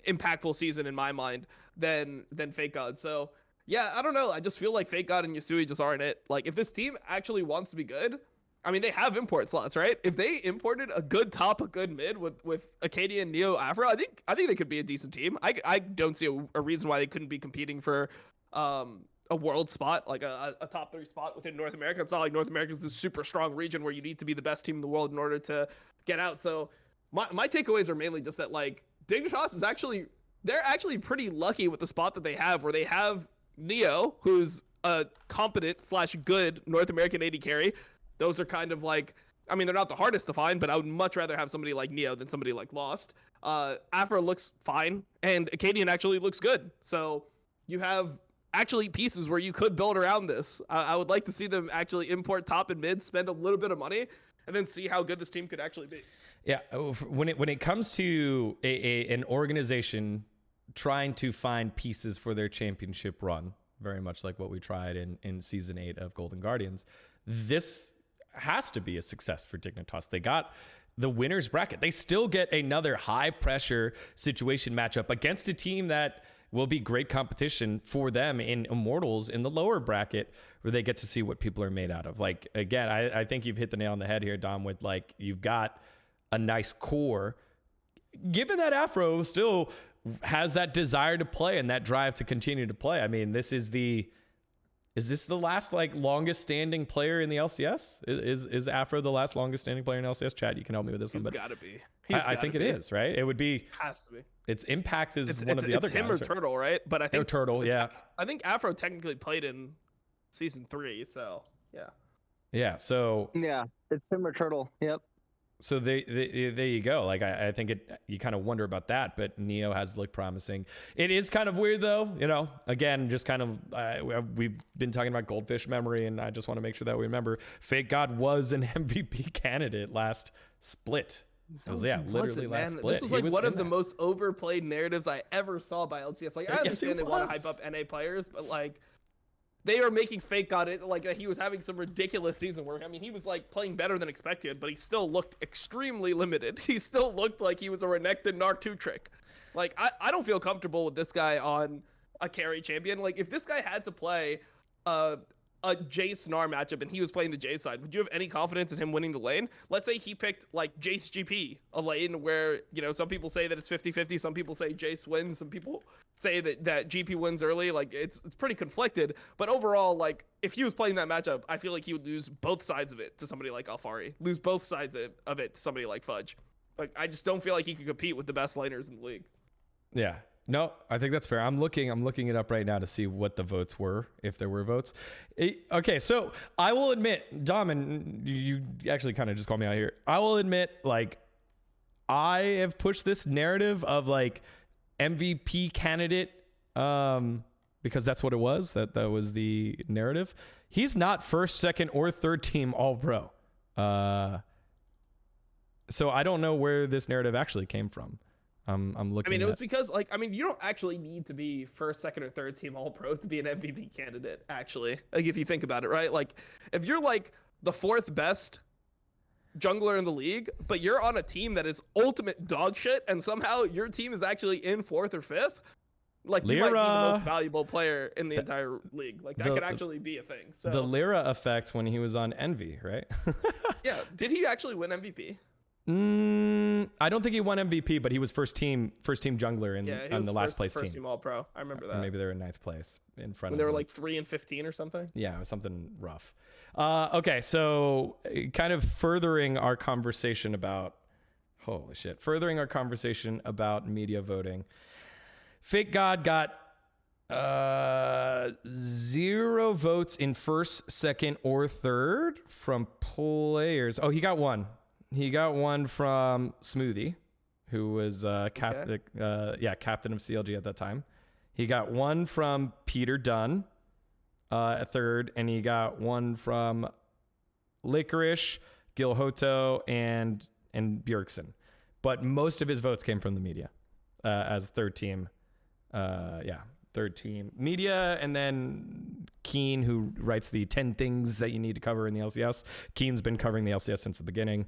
impactful season in my mind than Fake God. So yeah, I don't know. I just feel like Fake God and Yasui just aren't it. Like if this team actually wants to be good, I mean, they have import slots, right? If they imported a good top, a good mid with Acadia and Neo Afro, I think they could be a decent team. I don't see a reason why they couldn't be competing for a world spot, like a top 3 spot within North America. It's not like North America is this super strong region where you need to be the best team in the world in order to get out. So my takeaways are mainly just that like Dignitas is they're actually pretty lucky with the spot that they have, where they have Neo, who's a competent / good North American AD carry. Those are kind of like, I mean, they're not the hardest to find, but I would much rather have somebody like Neo than somebody like Lost. Afro looks fine, and Acadian actually looks good. So you have actually pieces where you could build around this. I would like to see them actually import top and mid, spend a little bit of money, and then see how good this team could actually be. Yeah, when it comes to an organization trying to find pieces for their championship run, very much like what we tried in season 8 of Golden Guardians, this has to be a success for Dignitas. They got the winner's bracket. They still get another high pressure situation matchup against a team that will be great competition for them in Immortals in the lower bracket, where they get to see what people are made out of. Like, again, I think you've hit the nail on the head here, Dom, with like, you've got a nice core. Given that Afro still has that desire to play and that drive to continue to play. I mean, is this the last like longest standing player in the LCS? Is Afro the last longest standing player in LCS? Chat, you can help me with this one. He's but gotta be. I think it is, right? It would be. Has to be. Its impact is one of the other guys. Him or Turtle, right? But I think Turtle, yeah. I think Afro technically played in season 3, so yeah. Yeah, so Yeah, it's him or Turtle. Yep. So there you go. Like I think you kind of wonder about that, but Neo has looked promising. It is kind of weird though, you know. Again, just kind of we've been talking about Goldfish memory, and I just want to make sure that we remember Fake God was an MVP candidate last split. It was, literally last split. This was like one of the most overplayed narratives I ever saw by LCS. Like I understand they want to hype up NA players, but like they are making Fake God it like he was having some ridiculous season where, I mean, he was like playing better than expected, but he still looked extremely limited. He still looked like he was a Renekton R2 trick. Like I don't feel comfortable with this guy on a carry champion. Like if this guy had to play a Jace Gnar matchup and he was playing the Jace side, would you have any confidence in him winning the lane? Let's say he picked like Jace GP, a lane where, you know, some people say that it's 50-50, some people say Jace wins, some people say that GP wins early. Like it's pretty conflicted, but overall, like if he was playing that matchup, I feel like he would lose both sides of it to somebody like Alfari, lose both sides of it to somebody like Fudge. Like I just don't feel like he could compete with the best laners in the league. Yeah. No, I think that's fair. I'm looking it up right now to see what the votes were, if there were votes. Okay, so I will admit, Dom, and you actually kind of just called me out here. I will admit, like, I have pushed this narrative of like MVP candidate, because that's what it was. That was the narrative. He's not first, second, or third team All-Pro. So I don't know where this narrative actually came from. I'm looking. I mean, it was because, like, I mean, you don't actually need to be first, second, or third team All-Pro to be an MVP candidate, actually. Like, if you think about it, right? Like, if you're, like, the 4th best jungler in the league, but you're on a team that is ultimate dog shit, and somehow your team is actually in 4th or 5th. Like, you might be the most valuable player in the entire league. Like, that could actually be a thing. So the Lyra effect when he was on Envy, right? yeah. Did he actually win MVP? I don't think he won MVP, but he was first team jungler on the last place first team. team All-Pro. I remember that. Or maybe they were in 9th place in front when of they were him. like 3 and 15 or something. Yeah, it was something rough. Okay, so kind of furthering our conversation about media voting. Fake God got 0 votes in 1st, 2nd, or 3rd from players. Oh, he got 1. He got 1 from Smoothie, who was captain of CLG at that time. He got 1 from Peter Dunn at 3rd, and he got 1 from Licorice, Gilhoto, and Bjergsen. But most of his votes came from the media as 3rd team. 3rd team media, and then Keen, who writes the 10 things that you need to cover in the LCS. Keen's been covering the LCS since the beginning.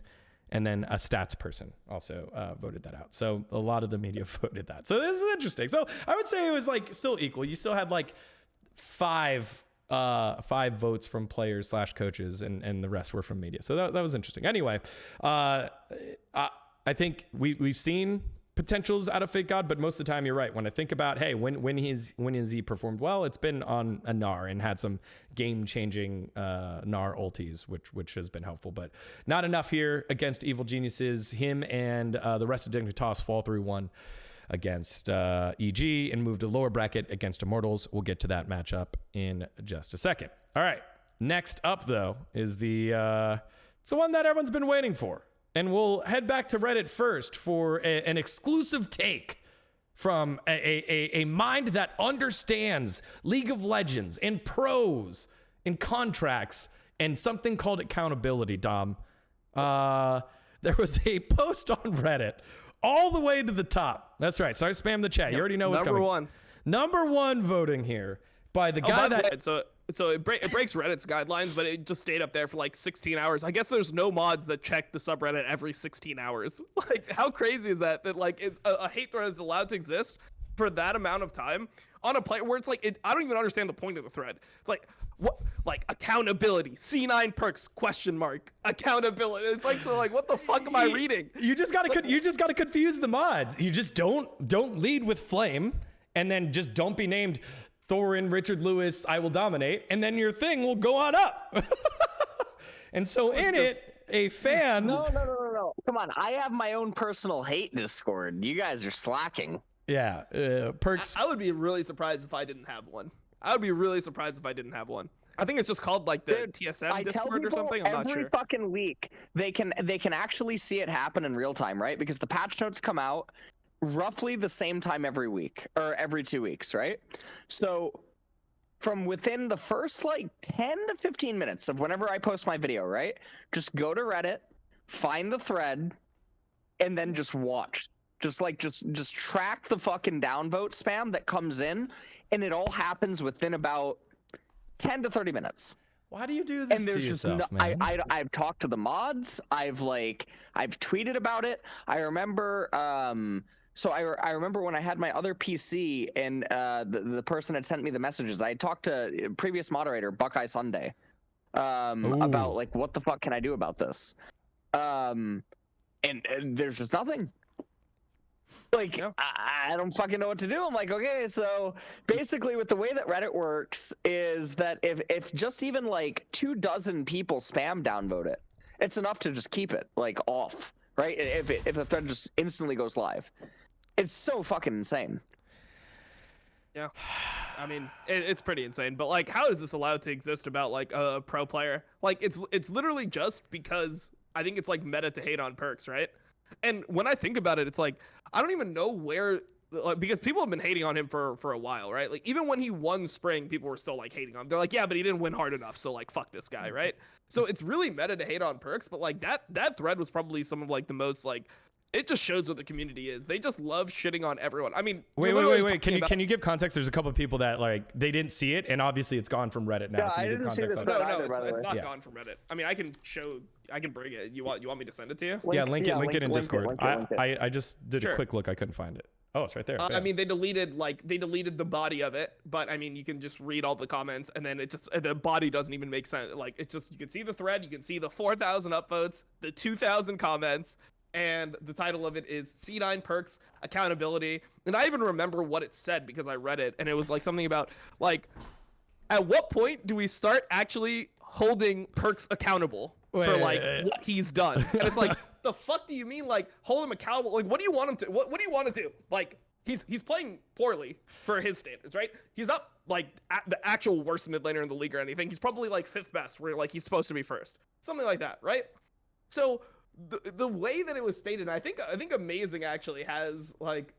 And then a stats person also voted that out. So a lot of the media voted that. So this is interesting. So I would say it was like still equal. You still had like 5 votes from players / coaches, and the rest were from media. So that was interesting. Anyway, I think we've seen potentials out of Fake God, but most of the time you're right. When I think about, hey, when has he performed well, it's been on a Gnar and had some game-changing Gnar ultis, which has been helpful, but not enough here against Evil Geniuses. Him and the rest of Dignitas fall through 1 against EG and move to lower bracket against Immortals. We'll get to that matchup in just a second. All right, next up though is it's the one that everyone's been waiting for. And we'll head back to Reddit first for an exclusive take from a mind that understands League of Legends and pros and contracts and something called accountability, Dom. There was a post on Reddit all the way to the top. That's right. Sorry, spam the chat. You already know what's coming. Number one voting here by the guy that... So it breaks Reddit's guidelines, but it just stayed up there for like 16 hours. I guess there's no mods that check the subreddit every 16 hours. Like, how crazy is that? That like it's a hate thread is allowed to exist for that amount of time on a play where it's like I don't even understand the point of the thread. It's like what, like accountability, C9 Perkz ? Accountability. It's like, so like what the fuck am I reading? You just gotta confuse the mods. You just don't lead with flame, and then just don't be named Thorin, Richard Lewis, I will dominate, and then your thing will go on up. And so a fan... No. Come on, I have my own personal hate Discord. You guys are slacking. Yeah, Perkz... I would be really surprised if I didn't have one. I think it's just called like the TSM Discord or something. I'm not sure. Every fucking week, they can actually see it happen in real time, right? Because the patch notes come out roughly the same time every week or every 2 weeks, right? So from within the first like 10 to 15 minutes of whenever I post my video, right? Just go to Reddit, find the thread, and then just watch. Just track the fucking downvote spam that comes in, and it all happens within about 10 to 30 minutes. Why do you do this to yourself, man? I've talked to the mods. I've tweeted about it. I remember I remember when I had my other PC and the person had sent me the messages. I had talked to previous moderator Buckeye Sunday about like what the fuck can I do about this? And there's just nothing. Like, yeah. I don't fucking know what to do. I'm like, okay, so basically with the way that Reddit works is that if just even like 24 people spam downvote it, it's enough to just keep it like off, right? If the thread just instantly goes live. It's so fucking insane. Yeah, I mean, it's pretty insane. But like, how is this allowed to exist about like a pro player? Like, it's literally just because I think it's like meta to hate on Perkz, right? And when I think about it, it's like I don't even know where, like, because people have been hating on him for a while, right? Like even when he won Spring, people were still like hating on him. They're like, yeah, but he didn't win hard enough, so like fuck this guy, right? So it's really meta to hate on Perkz, but like that thread was probably some of like the most like it just shows what the community is. They just love shitting on everyone. I mean, wait. Can you give context? There's a couple of people that like they didn't see it, and obviously it's gone from Reddit now. Yeah, Can you I give didn't see context this on thread it? No, either, it's not Yeah. gone from Reddit. I mean, I can bring it. You want me to send it to you? Yeah, link it in Discord. link it. I just did a Sure. quick look. I couldn't find it. Oh, it's right there. I mean, they deleted the body of it, but I mean, you can just read all the comments, and then the body doesn't even make sense. Like, it's just, you can see the thread, you can see the 4,000 upvotes, the 2,000 comments, and the title of it is C9 Perkz Accountability. And I even remember what it said because I read it, and it was like something about like, at what point do we start actually holding Perkz accountable for like what he's done? And it's like, the fuck do you mean, like, hold him accountable? Like, what do you want him to? What do you want to do? Like, he's playing poorly for his standards, right? He's not like the actual worst mid laner in the league or anything. He's probably like 5th best, where like he's supposed to be first, something like that, right? So the way that it was stated, I think Amazing actually has like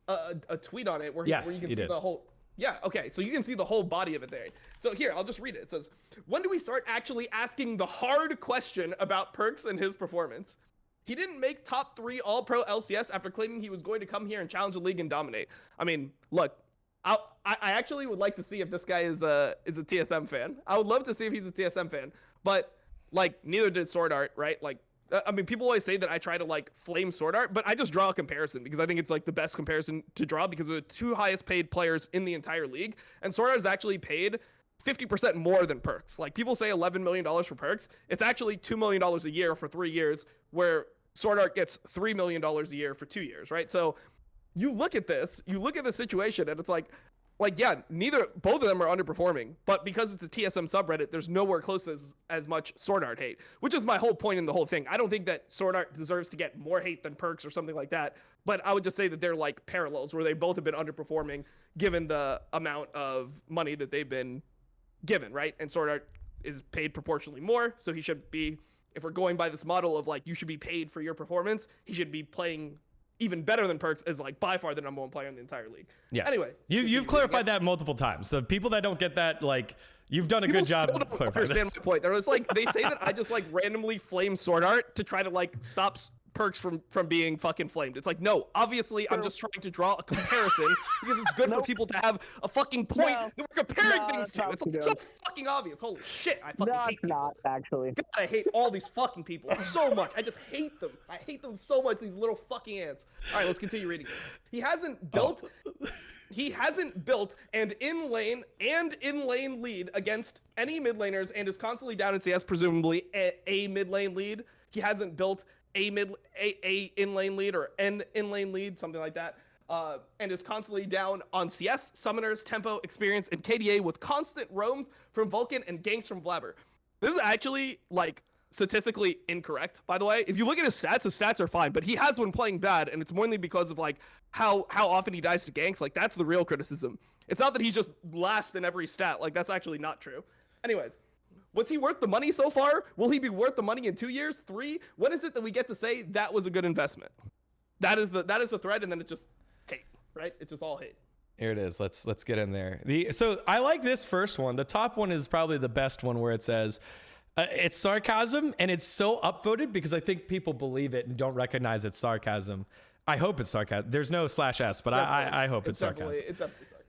a tweet on it where you can see the whole. Yeah, okay, so you can see the whole body of it there. So here, I'll just read it. It says, when do we start actually asking the hard question about Perkz and his performance? He didn't make top 3 all-pro LCS after claiming he was going to come here and challenge the league and dominate. I mean, look, I actually would like to see if this guy is a TSM fan. I would love to see if he's a TSM fan, but like neither did Sword Art, right? Like, I mean, people always say that I try to like flame Sword Art, but I just draw a comparison because I think it's like the best comparison to draw because of the 2 highest paid players in the entire league. And Sword Art is actually paid 50% more than Perkz. Like, people say $11 million for Perkz. It's actually $2 million a year for 3 years, where Sword Art gets $3 million a year for 2 years, right? So you look at this, you look at the situation, and it's like, yeah, both of them are underperforming, but because it's a TSM subreddit, there's nowhere close as much Sword Art hate, which is my whole point in the whole thing. I don't think that Sword Art deserves to get more hate than Perkz or something like that, but I would just say that they're like parallels, where they both have been underperforming given the amount of money that they've been given, right? And Sword Art is paid proportionally more, so he should be, if we're going by this model of like you should be paid for your performance, he should be playing even better than Perkz, as like by far the #1 player in the entire league. Yes. Anyway, you've clarified that multiple times. So people that don't get that, like, you've done a good job of clarifying understand this. my point. There was like, they say that I just like randomly flame Sword Art to try to like stop Perkz from being fucking flamed. It's like, no, obviously I'm just trying to draw a comparison because it's good for people to have a fucking point that we're comparing things to. It's like so fucking obvious. Holy shit, I fucking hate people. not actually. God, I hate all these fucking people so much. I just hate them. I hate them so much, these little fucking ants. All right, let's continue reading. He hasn't built an in-lane lead against any mid laners and is constantly down in CS, presumably a mid-lane lead. He hasn't built a in-lane lead or an in-lane lead, something like that, and is constantly down on CS, summoners, tempo, experience, and KDA with constant roams from Vulcan and ganks from Blabber. This is actually, like, statistically incorrect, by the way. If you look at his stats are fine, but he has been playing bad, and it's mainly because of, like, how often he dies to ganks. Like, that's the real criticism. It's not that he's just last in every stat. Like, that's actually not true. Anyways. Was he worth the money so far? Will he be worth the money in 2 years, 3? When is it that we get to say that was a good investment? That is the thread, and then it's just hate, right? It's just all hate. Here it is. Let's get in there. So I like this first one. The top one is probably the best one, where it says it's sarcasm, and it's so upvoted because I think people believe it and don't recognize it's sarcasm. I hope it's sarcasm. There's no /s, but I hope it's sarcasm. It's definitely sarcasm.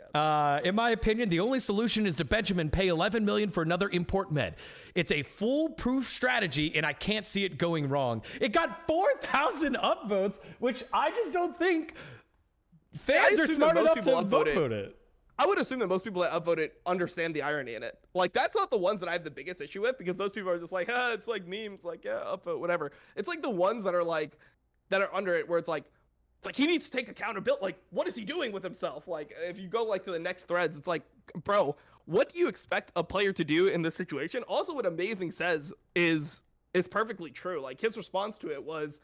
In my opinion, the only solution is to Benjamin pay $11 million for another import med. It's a foolproof strategy, and I can't see it going wrong. It got 4,000 upvotes, which I just don't think fans are smart enough to upvote it. I would assume that most people that upvote it understand the irony in it. Like, that's not the ones that I have the biggest issue with, because those people are just like, it's like memes, like, yeah, upvote, whatever. It's like the ones that are like, that are under it, where it's like he needs to take accountability. Like, what is he doing with himself? Like, if you go like to the next threads, it's like, bro, what do you expect a player to do in this situation? Also, what Amazing says is perfectly true. Like, his response to it was,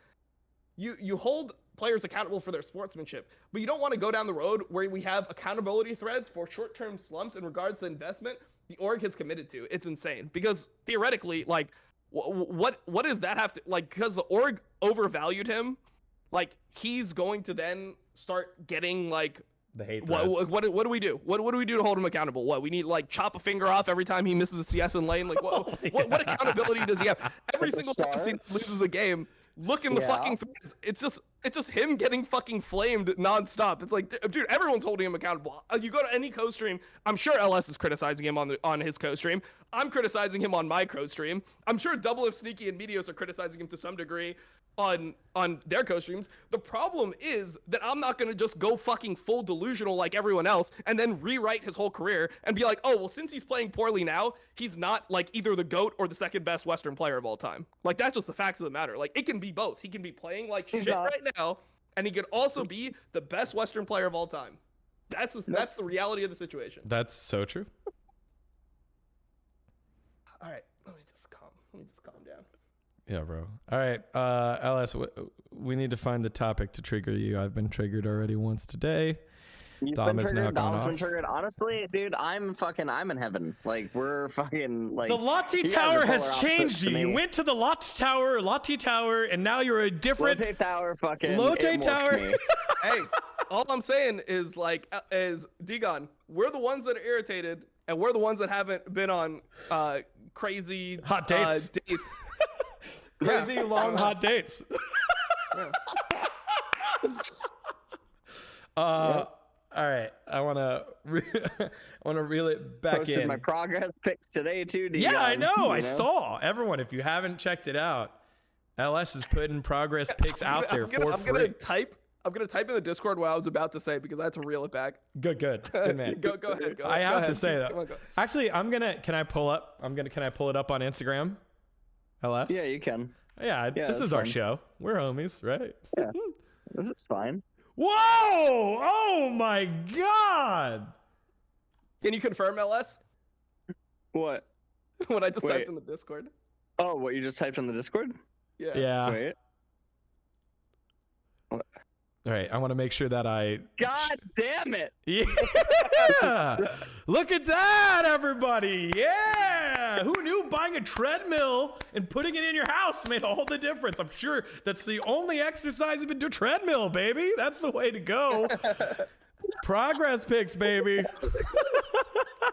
you hold players accountable for their sportsmanship, but you don't want to go down the road where we have accountability threads for short-term slumps in regards to investment the org has committed to. It's insane, because theoretically, like, what does that have to, like, because the org overvalued him, like, he's going to then start getting, like, the hate what do we do? What do we do to hold him accountable? What, we need, like, chop a finger off every time he misses a CS in lane? Like, what accountability does he have? Every single time he loses a game, look in the fucking threads. It's just him getting fucking flamed nonstop. It's like, dude, everyone's holding him accountable. You go to any co-stream, I'm sure LS is criticizing him on his co-stream. I'm criticizing him on my co-stream. I'm sure Double If, Sneaky, and Meteos are criticizing him to some degree on their co-streams. The problem is that I'm not going to just go fucking full delusional like everyone else and then rewrite his whole career and be like, oh, well, since he's playing poorly now, he's not like either the GOAT or the second best Western player of all time. Like, that's just the facts of the matter. Like, it can be both. He can be playing like shit right now, and he could also be the best Western player of all time. That's the reality of the situation. That's so true. All right, let me just calm down. Yeah, bro. All right, LS, we need to find the topic to trigger you. I've been triggered already once today. Dom is now gone off. Been triggered. Honestly, dude, I'm in heaven. Like, we're fucking like. The Lottie Tower has changed you. You went to the Lottie Tower, and now you're a different. Lotte Tower, fucking. Lotte Tower. Hey, all I'm saying is like, is dGon, we're the ones that are irritated, and we're the ones that haven't been on crazy hot dates. Crazy long hot dates. All right, I want to reel it back Posted in. my progress pics today too. dGon, Yeah, I know. I saw everyone. If you haven't checked it out, LS is putting progress pics out there for free. I'm gonna type in the Discord what I was about to say because I had to reel it back. Good man. Go ahead. I have to say that. Come on, go. Actually, can I pull it up on Instagram? LS? Yeah, you can. Yeah, this is our show. We're homies, right? Yeah, this is fine. Whoa! Oh my God! Can you confirm, LS? What? What I just typed in the Discord? Oh, what you just typed in the Discord? Yeah. Wait. All right, I want to make sure that I. God damn it! Yeah! Look at that, everybody! Yeah! Who knew buying a treadmill and putting it in your house made all the difference? I'm sure that's the only exercise you've been doing. Treadmill, baby. That's the way to go. Progress pics, baby.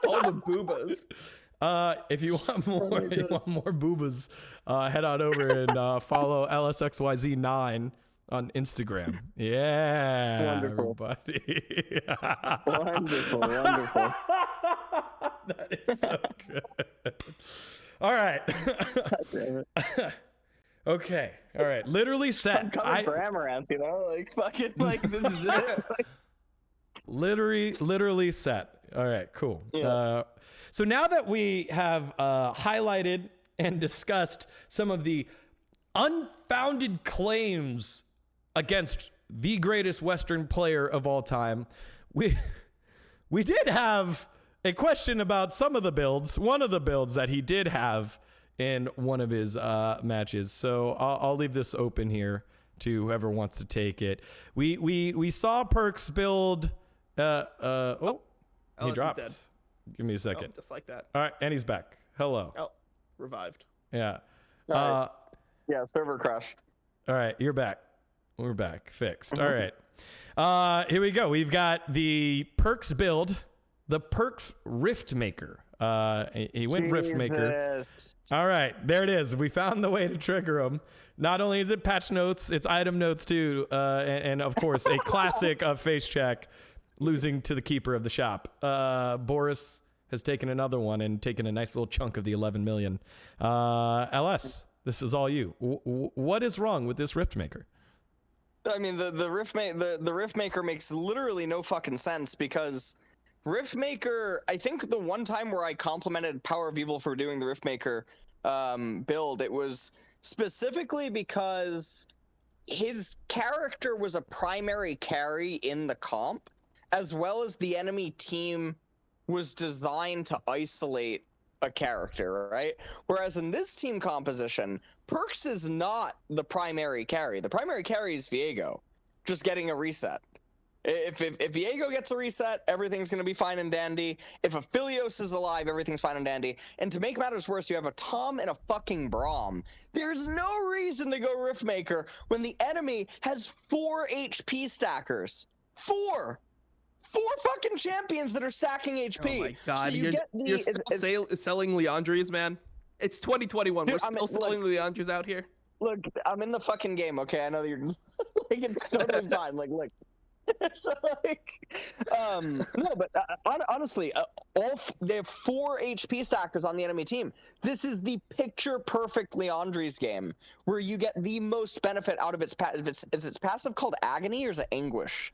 All the boobas. If you want more boobas, head on over and follow LSXYZ9 on Instagram. Yeah, wonderful. Everybody. Wonderful. That is so good. All right. Okay. All right. Literally set. I'm coming for Amaranth, you know, like fucking, like this is it. Literally set. All right. Cool. Yeah. So now that we have highlighted and discussed some of the unfounded claims against the greatest Western player of all time, we did have a question about some of the builds, one of the builds that he did have in one of his matches. So I'll leave this open here to whoever wants to take it. We saw Perkz build. He dropped. Dead. Give me a second. Oh, just like that. All right, and he's back. Hello. Oh, revived. Yeah. Right. Yeah, server crashed. All right, you're back. We're back. Fixed. All right. Here we go. We've got the Perkz build, the Perkz Riftmaker. He went Riftmaker. All right, there it is. We found the way to trigger him. Not only is it patch notes, it's item notes too, and of course a classic of Facecheck, losing to the keeper of the shop. Boris has taken another one and taken a nice little chunk of the 11 million. LS, this is all you. What is wrong with this Riftmaker? I mean, the Riftmaker makes literally no fucking sense because Riftmaker, I think the one time where I complimented Power of Evil for doing the Riftmaker build, it was specifically because his character was a primary carry in the comp, as well as the enemy team was designed to isolate a character, right? Whereas in this team composition, Perkz is not the primary carry. The primary carry is Viego, just getting a reset. If Viego gets a reset, everything's going to be fine and dandy. If Aphelios is alive, everything's fine and dandy. And to make matters worse, you have a Tom and a fucking Braum. There's no reason to go Riftmaker when the enemy has 4 HP stackers. 4 fucking champions that are stacking HP. Oh my God, so you're still selling Leandries, man. It's 2021. Dude, We're still selling Leandries out here. Look, I'm in the fucking game, okay? I know that you're like, it's totally fine. Like, look. So, like, no, but honestly, they have 4 HP stackers on the enemy team. This is the picture-perfect Leandri's game, where you get the most benefit out of its passive. Is its passive called Agony or is it Anguish?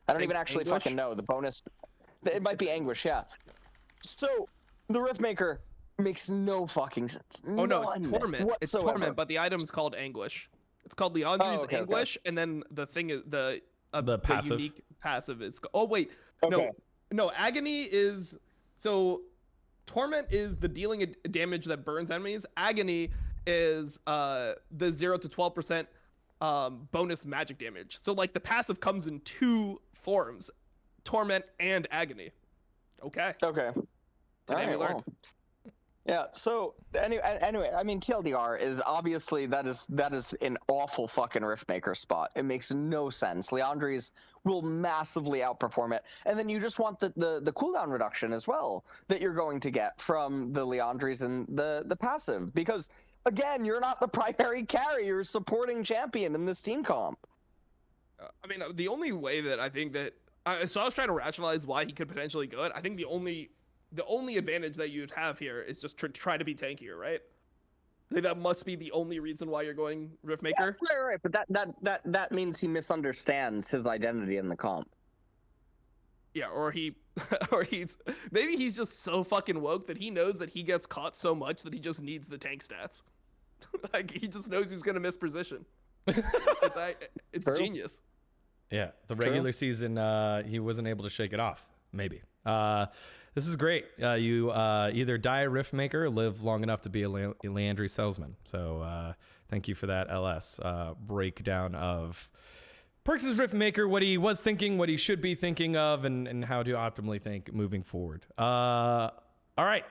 I don't even actually fucking know. The bonus, it might be Anguish, yeah. So, the Riftmaker makes no fucking sense. Oh no, it's Torment. Whatsoever. It's Torment, but the item's called Anguish. It's called Leandri's Anguish, and then the thing is the passive. unique passive is. Oh wait, Okay. no. Agony is so. Torment is the dealing damage that burns enemies. Agony is the 0 to 12% bonus magic damage. So like the passive comes in 2 forms, Torment and Agony. Okay. Okay. Today we learned. Yeah. So anyway, I mean, TLDR is obviously that is an awful fucking Riftmaker spot. It makes no sense. Leandri's will massively outperform it, and then you just want the cooldown reduction as well that you're going to get from the Leandri's and the passive, because again, you're not the primary carry. You're a supporting champion in this team comp. I mean, the only way that I think that so I was trying to rationalize why he could potentially go it. I think the only advantage that you'd have here is just try to be tankier, right? I think that must be the only reason why you're going Riftmaker. Yeah, right. But that means he misunderstands his identity in the comp. Yeah, or maybe he's just so fucking woke that he knows that he gets caught so much that he just needs the tank stats. Like he just knows he's gonna miss position. It's genius. Yeah, the regular season, he wasn't able to shake it off. Maybe. This is great. You either die a Riftmaker or live long enough to be a Leandri salesman. So thank you for that, LS. Breakdown of Perkz' Riftmaker, what he was thinking, what he should be thinking of, and how to optimally think moving forward. All right.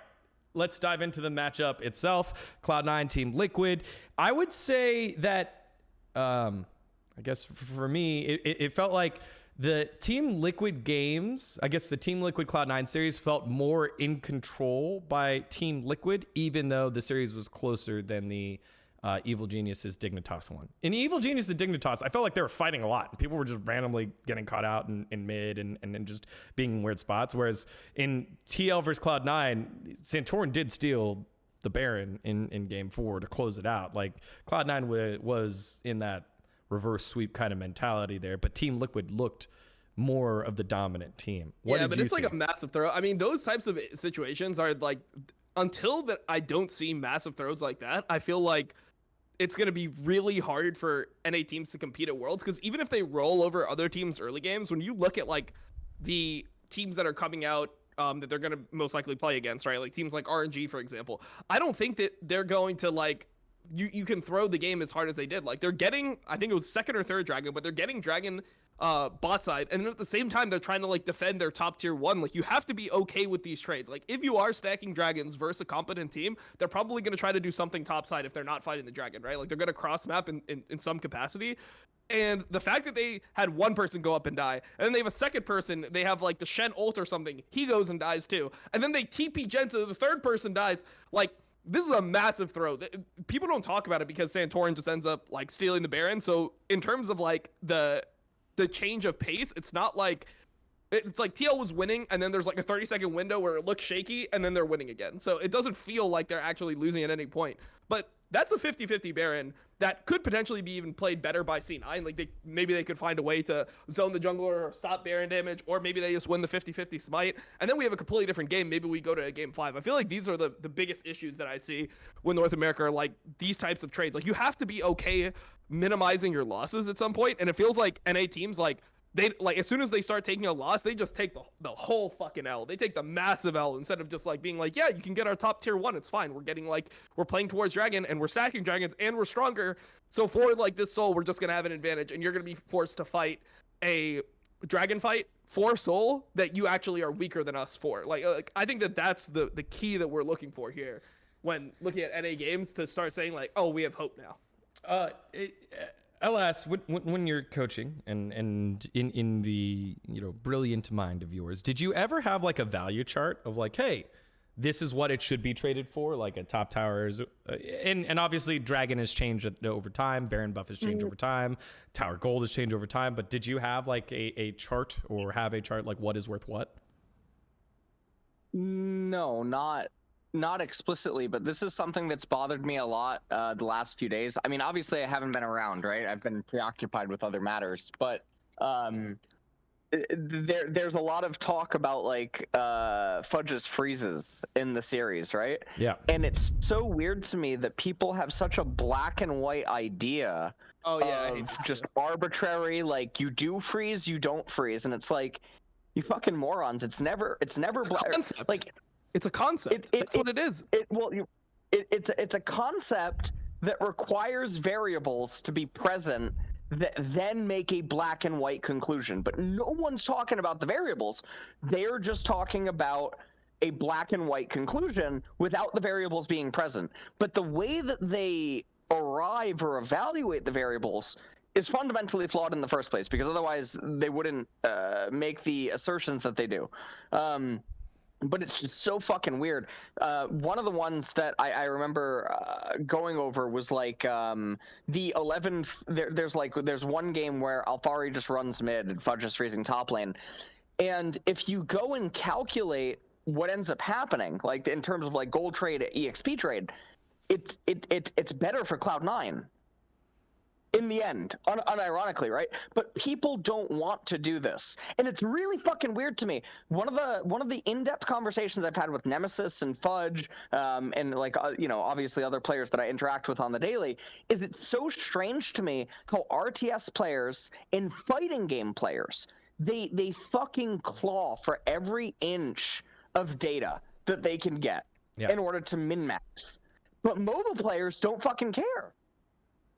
Let's dive into the matchup itself. Cloud9, Team Liquid. I would say that, I guess for me, it felt like the Team Liquid games, I guess the Team Liquid Cloud9 series felt more in control by Team Liquid, even though the series was closer than the Evil Genius's Dignitas one. In Evil Genius and Dignitas, I felt like they were fighting a lot. People were just randomly getting caught out in mid and just being in weird spots. Whereas in TL versus Cloud9, Santorin did steal the Baron in game 4 to close it out. Like Cloud9 was in that reverse sweep kind of mentality there, but Team Liquid looked more of the dominant team. What did but you it's see? like a massive throw. I mean, those types of situations are like, until that I don't see massive throws like that, I feel like it's going to be really hard for NA teams to compete at Worlds, because even if they roll over other teams early games, when you look at like the teams that are coming out that they're going to most likely play against, right? Like teams like RNG, for example, I don't think that they're going to like, you can throw the game as hard as they did. Like they're getting, I think it was 2nd or 3rd Dragon, but they're getting Dragon bot side, and then at the same time they're trying to like defend their top tier 1. Like you have to be okay with these trades. Like if you are stacking dragons versus a competent team, they're probably going to try to do something top side if they're not fighting the dragon, right? Like they're going to cross map in some capacity. And the fact that they had one person go up and die, and then they have a second person, they have like the Shen ult or something, he goes and dies too, and then they TP Gen so the 3rd person dies. Like this is a massive throw. People don't talk about it because Santorin just ends up like stealing the Baron. So in terms of like the change of pace, it's not like, it's like TL was winning and then there's like a 30-second window where it looks shaky and then they're winning again. So it doesn't feel like they're actually losing at any point. But that's a 50-50 Baron that could potentially be even played better by C9. Like maybe they could find a way to zone the jungler or stop Baron damage, or maybe they just win the 50-50 smite. And then we have a completely different game. Maybe we go to a game 5. I feel like these are the biggest issues that I see when North America are like these types of trades. Like you have to be okay minimizing your losses at some point. And it feels like NA teams, like they like as soon as they start taking a loss, they just take the whole fucking L. They take the massive L instead of just like being like, yeah, you can get our top tier 1. It's fine. We're playing towards dragon and we're stacking dragons and we're stronger. So for like this soul, we're just gonna have an advantage, and you're gonna be forced to fight a dragon fight for soul that you actually are weaker than us for. Like I think that's the key that we're looking for here when looking at NA games, to start saying like, oh, we have hope now. LS, when you're coaching and in the brilliant mind of yours, did you ever have like a value chart of like, hey, this is what it should be traded for, like a top tower is, and obviously Dragon has changed over time, Baron buff has changed over time, Tower Gold has changed over time, but did you have like a chart or have a chart like what is worth what? No, not explicitly, but this is something that's bothered me a lot the last few days. I mean, obviously I haven't been around, right? I've been preoccupied with other matters, but there's a lot of talk about like Fudge's freezes in the series, right? Yeah. And it's so weird to me that people have such a black and white idea of just arbitrary, like you do freeze, you don't freeze, and it's like, you fucking morons. It's never black. Like, it's a concept. That's what it is. It's a concept that requires variables to be present that then make a black and white conclusion. But no one's talking about the variables. They're just talking about a black and white conclusion without the variables being present. But the way that they arrive or evaluate the variables is fundamentally flawed in the first place, because otherwise they wouldn't make the assertions that they do. But it's just so fucking weird. One of the ones that I remember going over was like the 11. There's one game where Alfari just runs mid and Fudge is freezing top lane, and if you go and calculate what ends up happening, like in terms of like gold trade, EXP trade, it's better for Cloud9. In the end, unironically, right? But people don't want to do this, and it's really fucking weird to me. One of the in-depth conversations I've had with Nemesis and Fudge, and like obviously other players that I interact with on the daily, is it's so strange to me how RTS players and fighting game players they fucking claw for every inch of data that they can get in order to min-max, but mobile players don't fucking care.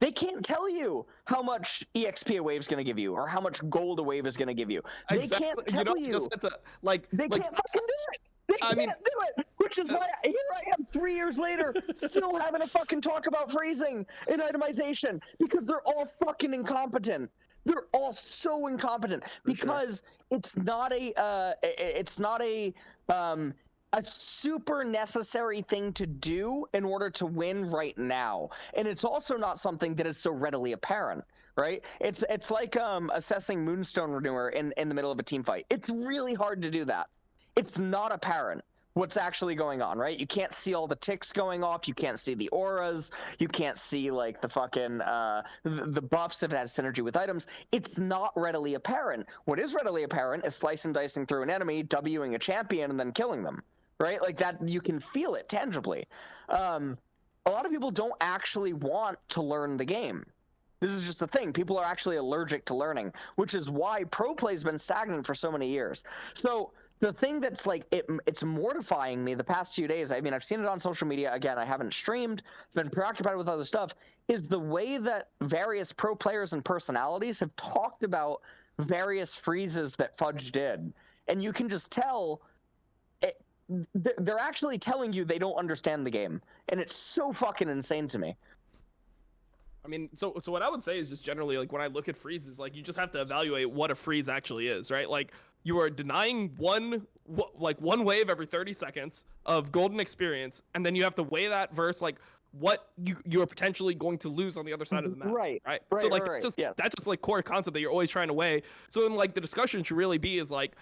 They can't tell you how much EXP a wave's going to give you or how much gold a wave is going to give you. They can't tell you. Just have to, they can't fucking do it. They can't do it. Which is why here I am 3 years later still having to fucking talk about freezing and itemization, because they're all fucking incompetent. They're all so incompetent because it's not a super necessary thing to do in order to win right now, and it's also not something that is so readily apparent, right? It's like assessing Moonstone Renewer in the middle of a team fight. It's really hard to do that. It's not apparent what's actually going on, right? You can't see all the ticks going off, you can't see the auras, you can't see like the fucking the buffs if it has synergy with items. It's not readily apparent. What is readily apparent is slicing dicing through an enemy, Wing a champion, and then killing them. Right? Like that, you can feel it tangibly. A lot of people don't actually want to learn the game. This is just a thing. People are actually allergic to learning, which is why pro play's been stagnant for so many years. So the thing that's like, it's mortifying me the past few days, I mean, I've seen it on social media. Again, I haven't streamed, been preoccupied with other stuff, is the way that various pro players and personalities have talked about various freezes that Fudge did. And you can just tell they're actually telling you they don't understand the game, and it's so fucking insane to me. I mean, so what I would say is just generally, like, when I look at freezes, like, you just have to evaluate what a freeze actually is, right? Like, you are denying one wave every 30 seconds of golden experience, and then you have to weigh that versus like what you are potentially going to lose on the other side of the map. Right. So like that's just like core concept that you're always trying to weigh. So then like the discussion should really be is like,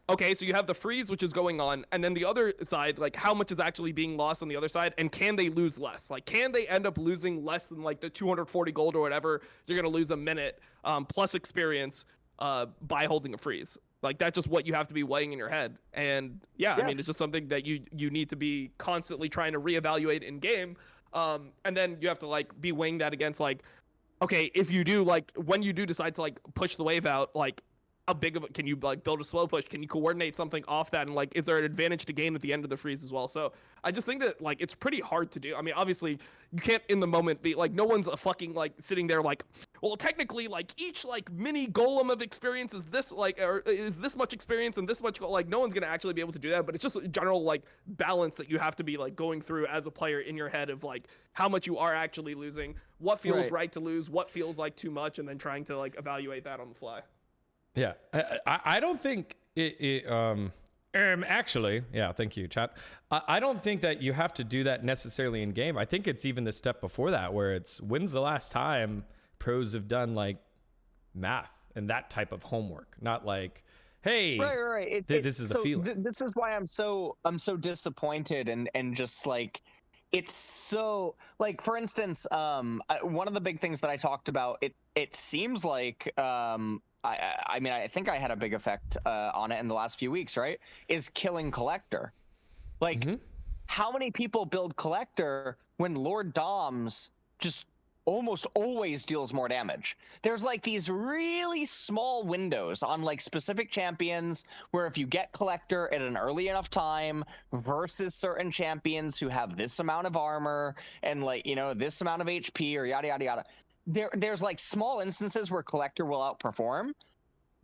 okay, so you have the freeze, which is going on, and then the other side, like how much is actually being lost on the other side, and can they lose less? Like, can they end up losing less than like the 240 gold or whatever you're gonna lose a minute plus experience by holding a freeze? Like, that's just what you have to be weighing in your head. And yeah, I mean, it's just something that you need to be constantly trying to reevaluate in game. And then you have to like be weighing that against like, okay, if you do like when you do decide to like push the wave out, like how big of a, can you like build a slow push? Can you coordinate something off that? And like, is there an advantage to gain at the end of the freeze as well? So I just think that like, it's pretty hard to do. I mean, obviously you can't in the moment be like, no one's a fucking like sitting there like, well, technically like each like mini golem of experience is this like, or is this much experience and this much, like no one's going to actually be able to do that. But it's just a general like balance that you have to be like going through as a player in your head of like how much you are actually losing, what feels right to lose, what feels like too much, and then trying to like evaluate that on the fly. Yeah, I don't think Actually, yeah, thank you, chat. I don't think that you have to do that necessarily in game. I think it's even the step before that, where it's when's the last time pros have done like math and that type of homework, not like, hey, right. This is the feeling. This is why I'm so disappointed and just like it's so like, for instance, one of the big things that I talked about, it seems like I mean, I think I had a big effect on it in the last few weeks, right? Is killing Collector. Like, how many people build Collector when Lord Doms just almost always deals more damage? There's like these really small windows on like specific champions where if you get Collector at an early enough time versus certain champions who have this amount of armor and like, you know, this amount of HP or yada, yada, yada. There's like small instances where Collector will outperform,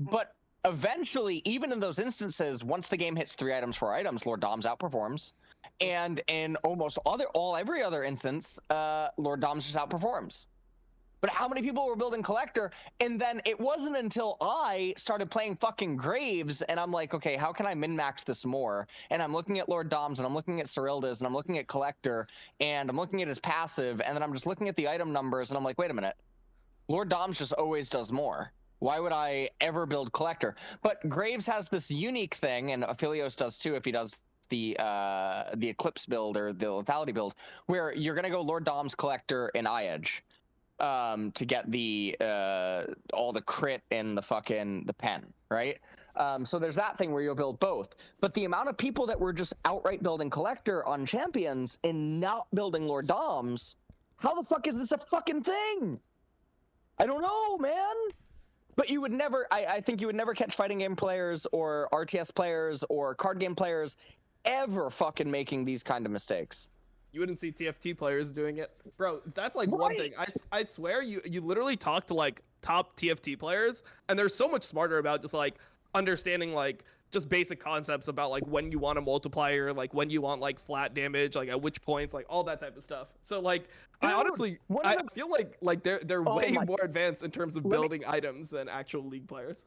but eventually, even in those instances, once the game hits 3 items, 4 items, Lord Doms outperforms, and in almost every other instance, Lord Doms just outperforms. But how many people were building Collector? And then it wasn't until I started playing fucking Graves, and I'm like, okay, how can I min-max this more? And I'm looking at Lord Doms, and I'm looking at Cyrilda's, and I'm looking at Collector, and I'm looking at his passive, and then I'm just looking at the item numbers, and I'm like, wait a minute. Lord Doms just always does more. Why would I ever build Collector? But Graves has this unique thing, and Aphelios does too if he does the Eclipse build or the Lethality build, where you're going to go Lord Doms, Collector, and Eye-Edge. To get the all the crit in the pen, right? So there's that thing where you'll build both. But the amount of people that were just outright building Collector on champions and not building Lord Doms, how the fuck is this a fucking thing? I don't know, man. But you would never, I think you would never catch fighting game players or RTS players or card game players ever fucking making these kind of mistakes. You wouldn't see TFT players doing it, bro. That's like one thing. I swear you literally talk to like top TFT players, and they're so much smarter about just like understanding like just basic concepts about like when you want a multiplier, like when you want like flat damage, like at which points, like all that type of stuff. So like, dude, I feel like they're way more advanced in terms of building items than actual League players.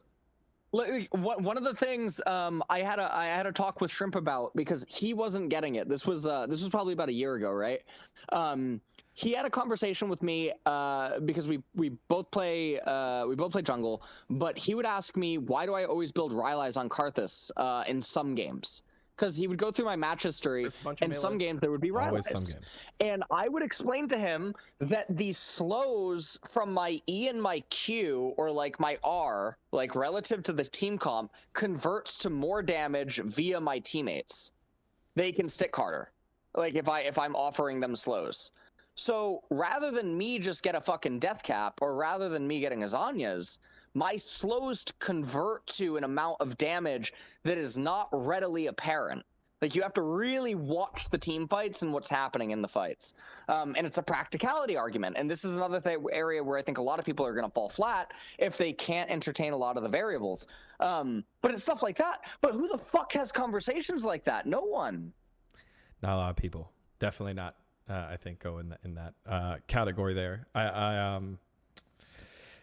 One of the things I had a talk with Shrimp about, because he wasn't getting it. This was probably about a year ago, right? He had a conversation with me because we both play jungle, but he would ask me, why do I always build Rylai's on Karthus in some games? Because he would go through my match history, and some games there would be Rylai's. And I would explain to him that the slows from my E and my Q, or like my R, like relative to the team comp, converts to more damage via my teammates. They can stick harder, like if I'm offering them slows. So rather than me just get a fucking death cap, or rather than me getting Azanya's, my slows convert to an amount of damage that is not readily apparent. Like, you have to really watch the team fights and what's happening in the fights. And it's a practicality argument. And this is another area where I think a lot of people are going to fall flat if they can't entertain a lot of the variables. But it's stuff like that. But who the fuck has conversations like that? No one. Not a lot of people. Definitely not. I think go in that category there.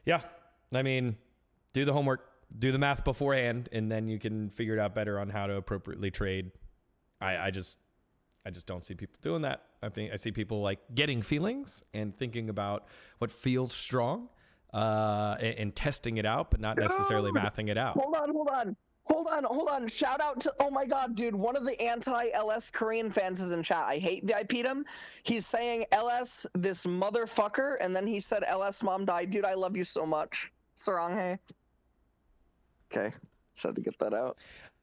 Yeah. I mean, do the homework, do the math beforehand, and then you can figure it out better on how to appropriately trade. I just don't see people doing that. I see people like getting feelings and thinking about what feels strong, and testing it out, but not necessarily mathing it out. Hold on. Shout out to, oh my God, dude, one of the anti-LS Korean fans is in chat. I hate VIP'd him. He's saying LS, this motherfucker, and then he said LS mom died. Dude, I love you so much. Saranghae. Okay, just had to get that out.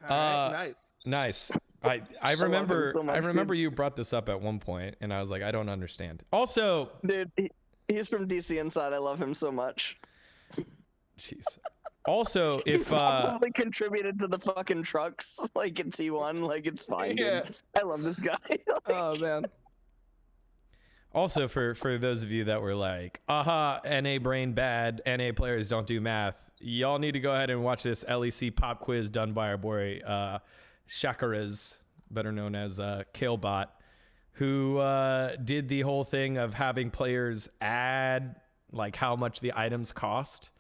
All right, nice. I remember you brought this up at one point, and I was like, I don't understand. Also, dude, he's from DC Inside. I love him so much. Jeez. Also, if probably contributed to the fucking trucks, like in T1, like it's fine. Yeah, dude. I love this guy. Oh man. Also, for those of you that were like, NA brain bad, NA players don't do math, y'all need to go ahead and watch this LEC Pop Quiz done by our boy Shakaraz, better known as Kalebot, who did the whole thing of having players add like how much the items cost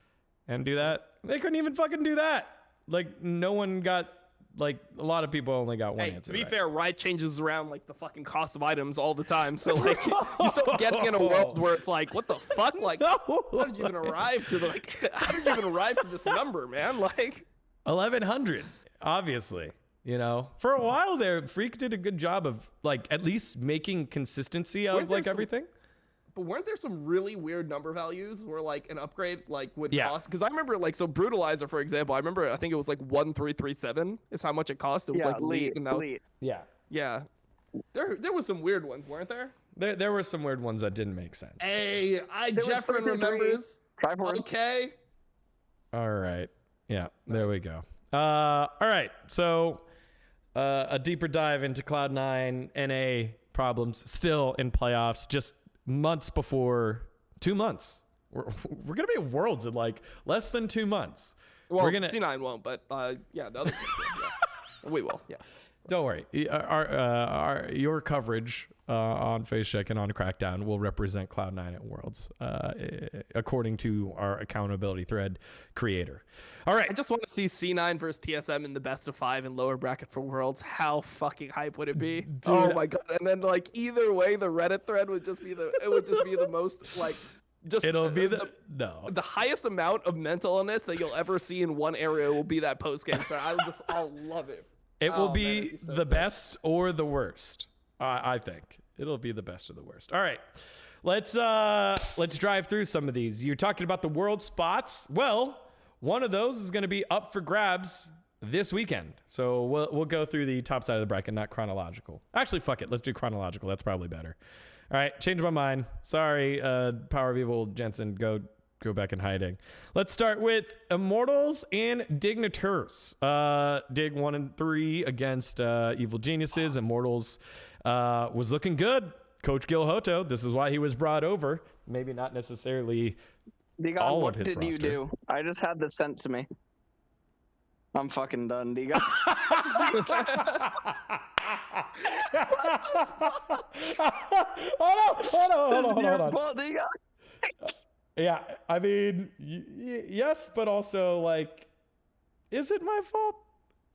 and do that. They couldn't even fucking do that. Like, no one got like a lot of people only got one Hey, answer. to be right. fair, Riot changes around like the fucking cost of items all the time. So like you start getting in a world where it's like, what the fuck? Like, how did you even arrive to how did you even arrive to this number, man? Like 1,100, obviously. You know, for a while there, Freak did a good job of like at least making consistency of like everything. But weren't there some really weird number values where like an upgrade like would Yeah. cost? Because I remember like so Brutalizer, for example. I think it was like 1,337 is how much it cost. It was like lead, and that was Yeah. There was some weird ones, weren't there? There were some weird ones that didn't make sense. Hey, was Jeffrin remembers. Triforce. Okay. All right. Yeah, there we go. All right. So a deeper dive into Cloud9 NA problems still in playoffs, just months before 2 months. We're going to be at Worlds in like less than 2 months. Well, We're gonna, C9 won't, but yeah, the other ones will, yeah. We will, yeah. Don't worry. Your coverage on Facecheck and on Crackdown will represent Cloud9 at Worlds, according to our accountability thread creator. All right. I just want to see C9 versus TSM in the best of 5 in lower bracket for Worlds. How fucking hype would it be? Dude, oh my god! And then like either way, the Reddit thread would just be the most like. Just It'll be the highest amount of mental illness that you'll ever see in one area will be that post game. So I'll love it. It will Oh, be, man, so the sick. best or the worst. I think it'll be the best or the worst. All right, let's drive through some of these. You're talking about the world spots. Well, one of those is going to be up for grabs this weekend. So we'll go through the top side of the bracket, not chronological. Actually, fuck it. Let's do chronological. That's probably better. All right, change my mind. Sorry, Power of Evil Jensen. Go back in hiding. Let's start with Immortals and Dignitas. Dig 1 and 3 against Evil Geniuses. Immortals was looking good. Coach Gil Hoto, this is why he was brought over. Maybe not necessarily dGon, all what of his did you roster. do? I just had this sent to me. I'm fucking done, dGon. Hold on. Well, dGon. Yeah, I mean, yes, but also like, is it my fault?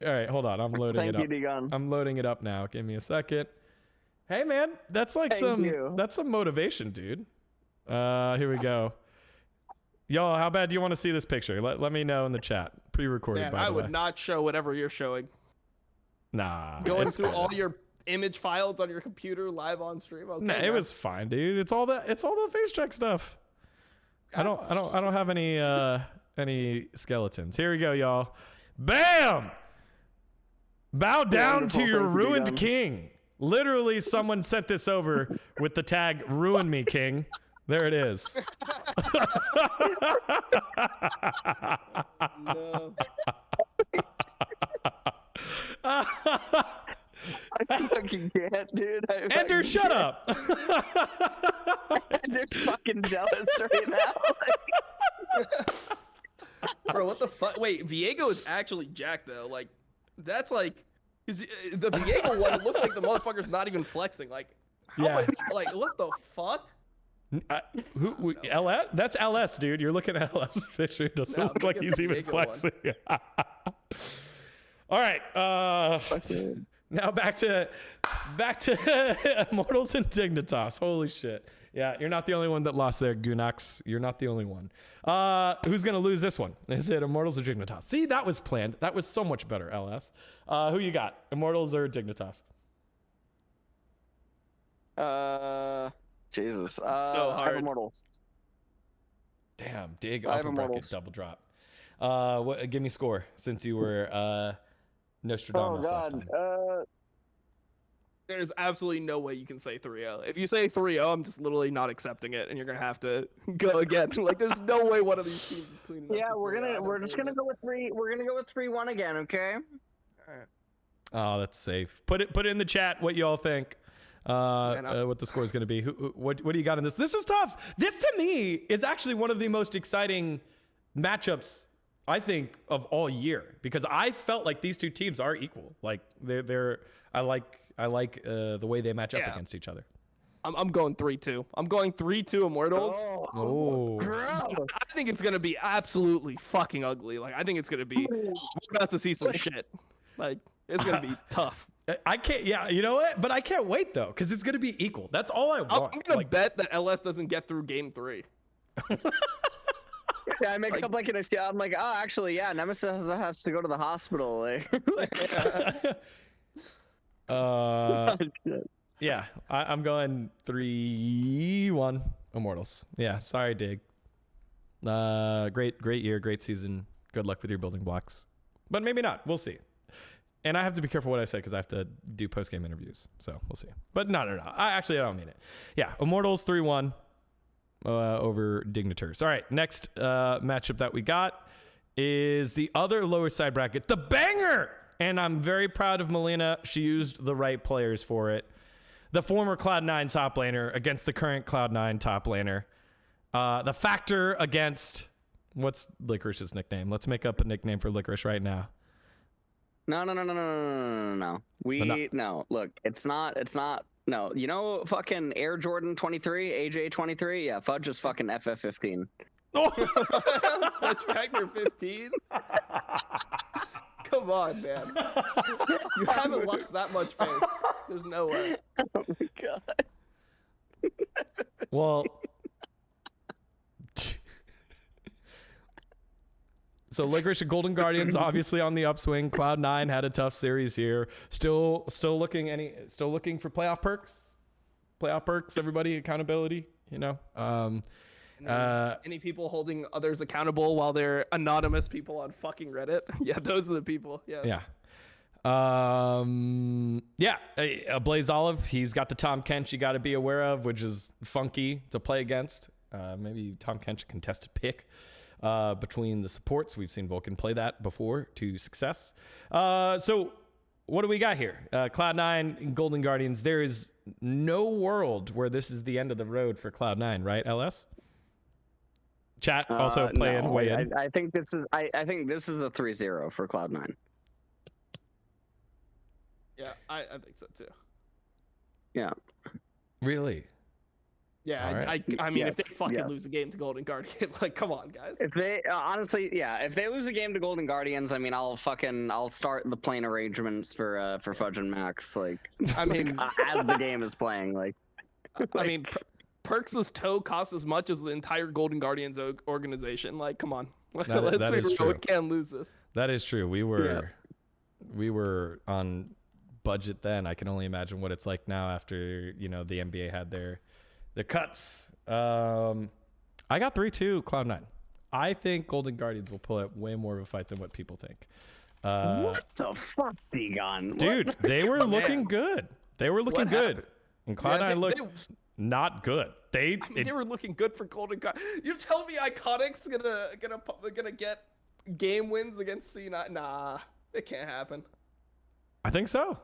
All right, hold on. I'm loading it up. Thank you, dGon. I'm loading it up now. Give me a second. Hey, man, that's like that's some motivation, dude. Here we go. Y'all, how bad do you want to see this picture? Let me know in the chat. Pre-recorded, Man, by I the way. would not show whatever you're showing. Nah. Going it's through good. all your image files on your computer live on stream. Okay, Nah, it man. was fine, dude. It's all the Facecheck stuff. I don't have any skeletons. Here we go, y'all. Bam! Bow down to Wonderful. your Thank you, ruined dGon. king. Literally, someone sent this over with the tag "Ruin Me, King." There it is. No. I fucking can't, dude. Ender, shut up. Ender's fucking jealous right now. Bro, what the fuck? Wait, Viego is actually jacked though. Like, that's like, is the Viego one? It looks like the motherfucker's not even flexing. Like, how Yeah. like what the fuck? Who LS? That's LS, dude. You're looking at LS's picture. It doesn't No, look like look at he's the even Diego one. flexing. All right. Now back to Immortals and Dignitas. Holy shit. Yeah, you're not the only one that lost there, Gunax. You're not the only one. Who's gonna lose this one? Is it Immortals or Dignitas? See, that was planned. That was so much better, LS. Who you got? Immortals or Dignitas? Jesus. So I have hard. Immortals. Damn, Dig I have upper bracket Immortals. double drop. Give me score since you were Nostradamus last time. There's absolutely no way you can say 3-0. If you say 3-0, I'm just literally not accepting it, and you're gonna have to go again. Like, there's no way one of these teams is clean enough. Yeah, to we're 3-0. just gonna go with 3. We're gonna go with 3-1 again, okay? Oh, that's safe. Put it in the chat what you all think. What the score is going to be. What do you got in this? This is tough. This to me is actually one of the most exciting matchups I think of all year because I felt like these two teams are equal. Like I like the way they match up against each other. I'm going 3-2. I'm going 3-2 Immortals. Oh. I think it's gonna be absolutely fucking ugly. Like, I think it's gonna be. We're about to see some shit. Like, it's gonna be tough. I can't. Yeah, you know what? But I can't wait though, because it's gonna be equal. That's all I want. I'm gonna bet that LS doesn't get through game 3. Yeah, I make up like an excuse. I'm like, oh, actually, yeah, Nemesis has to go to the hospital. Yeah, I'm going 3-1 Immortals. Yeah, sorry, Dig. Great year, great season. Good luck with your building blocks, but maybe not. We'll see. And I have to be careful what I say because I have to do post-game interviews, so we'll see. But no. I don't mean it. Yeah, Immortals 3-1 over Dignitas. All right, next matchup that we got is the other lower side bracket, the banger. And I'm very proud of Melina. She used the right players for it. The former Cloud9 top laner against the current Cloud9 top laner. The Factor against, what's Licorice's nickname? Let's make up a nickname for Licorice right now. No. No. Look, it's not. No, you know, fucking Air Jordan 23, AJ 23. Yeah, Fudge is fucking ff15. Fudge Factor 15. Come on, man. You haven't lost that much faith. There's no way. Oh my god. Well, so Licorice and Golden Guardians obviously on the upswing. Cloud9 had a tough series here. Still looking for playoff perks. Playoff perks, everybody, accountability, you know. Any people holding others accountable while they're anonymous people on fucking Reddit. Yeah, those are the people. Yeah. Yeah. Blaze Olive, he's got the Tom Kench you got to be aware of, which is funky to play against. Maybe Tom Kench a contested pick between the supports. We've seen Vulcan play that before to success. So what do we got here? Cloud9 and Golden Guardians. There is no world where this is the end of the road for Cloud9, right, LS? Chat also playing no, weigh in. I think this is I think this is a 3-0 for Cloud9. Yeah, I think so too. Yeah. Really? Yeah, Right. I mean, Yes, if they fucking yes. lose a game to Golden Guardians, like, come on, guys. If they honestly, yeah, if they lose a game to Golden Guardians, I mean, I'll start the plane arrangements for Fudge and Max, like, I mean, as the game is playing, like. I mean, Perkz' toe costs as much as the entire Golden Guardians organization. Like, come on, let's that figure is out true. we can't lose this. That is true. We were on budget then. I can only imagine what it's like now after, you know, the NBA had their cuts. I got 3-2 Cloud9. I think Golden Guardians will pull out way more of a fight than what people think. What the fuck, dGon? Dude, they were looking good. They were looking What good. happened? And Cloud9 they looked not good. they were looking good for Golden Guardians. You tell me Iconic's gonna get game wins against C9? Nah, it can't happen. I think so,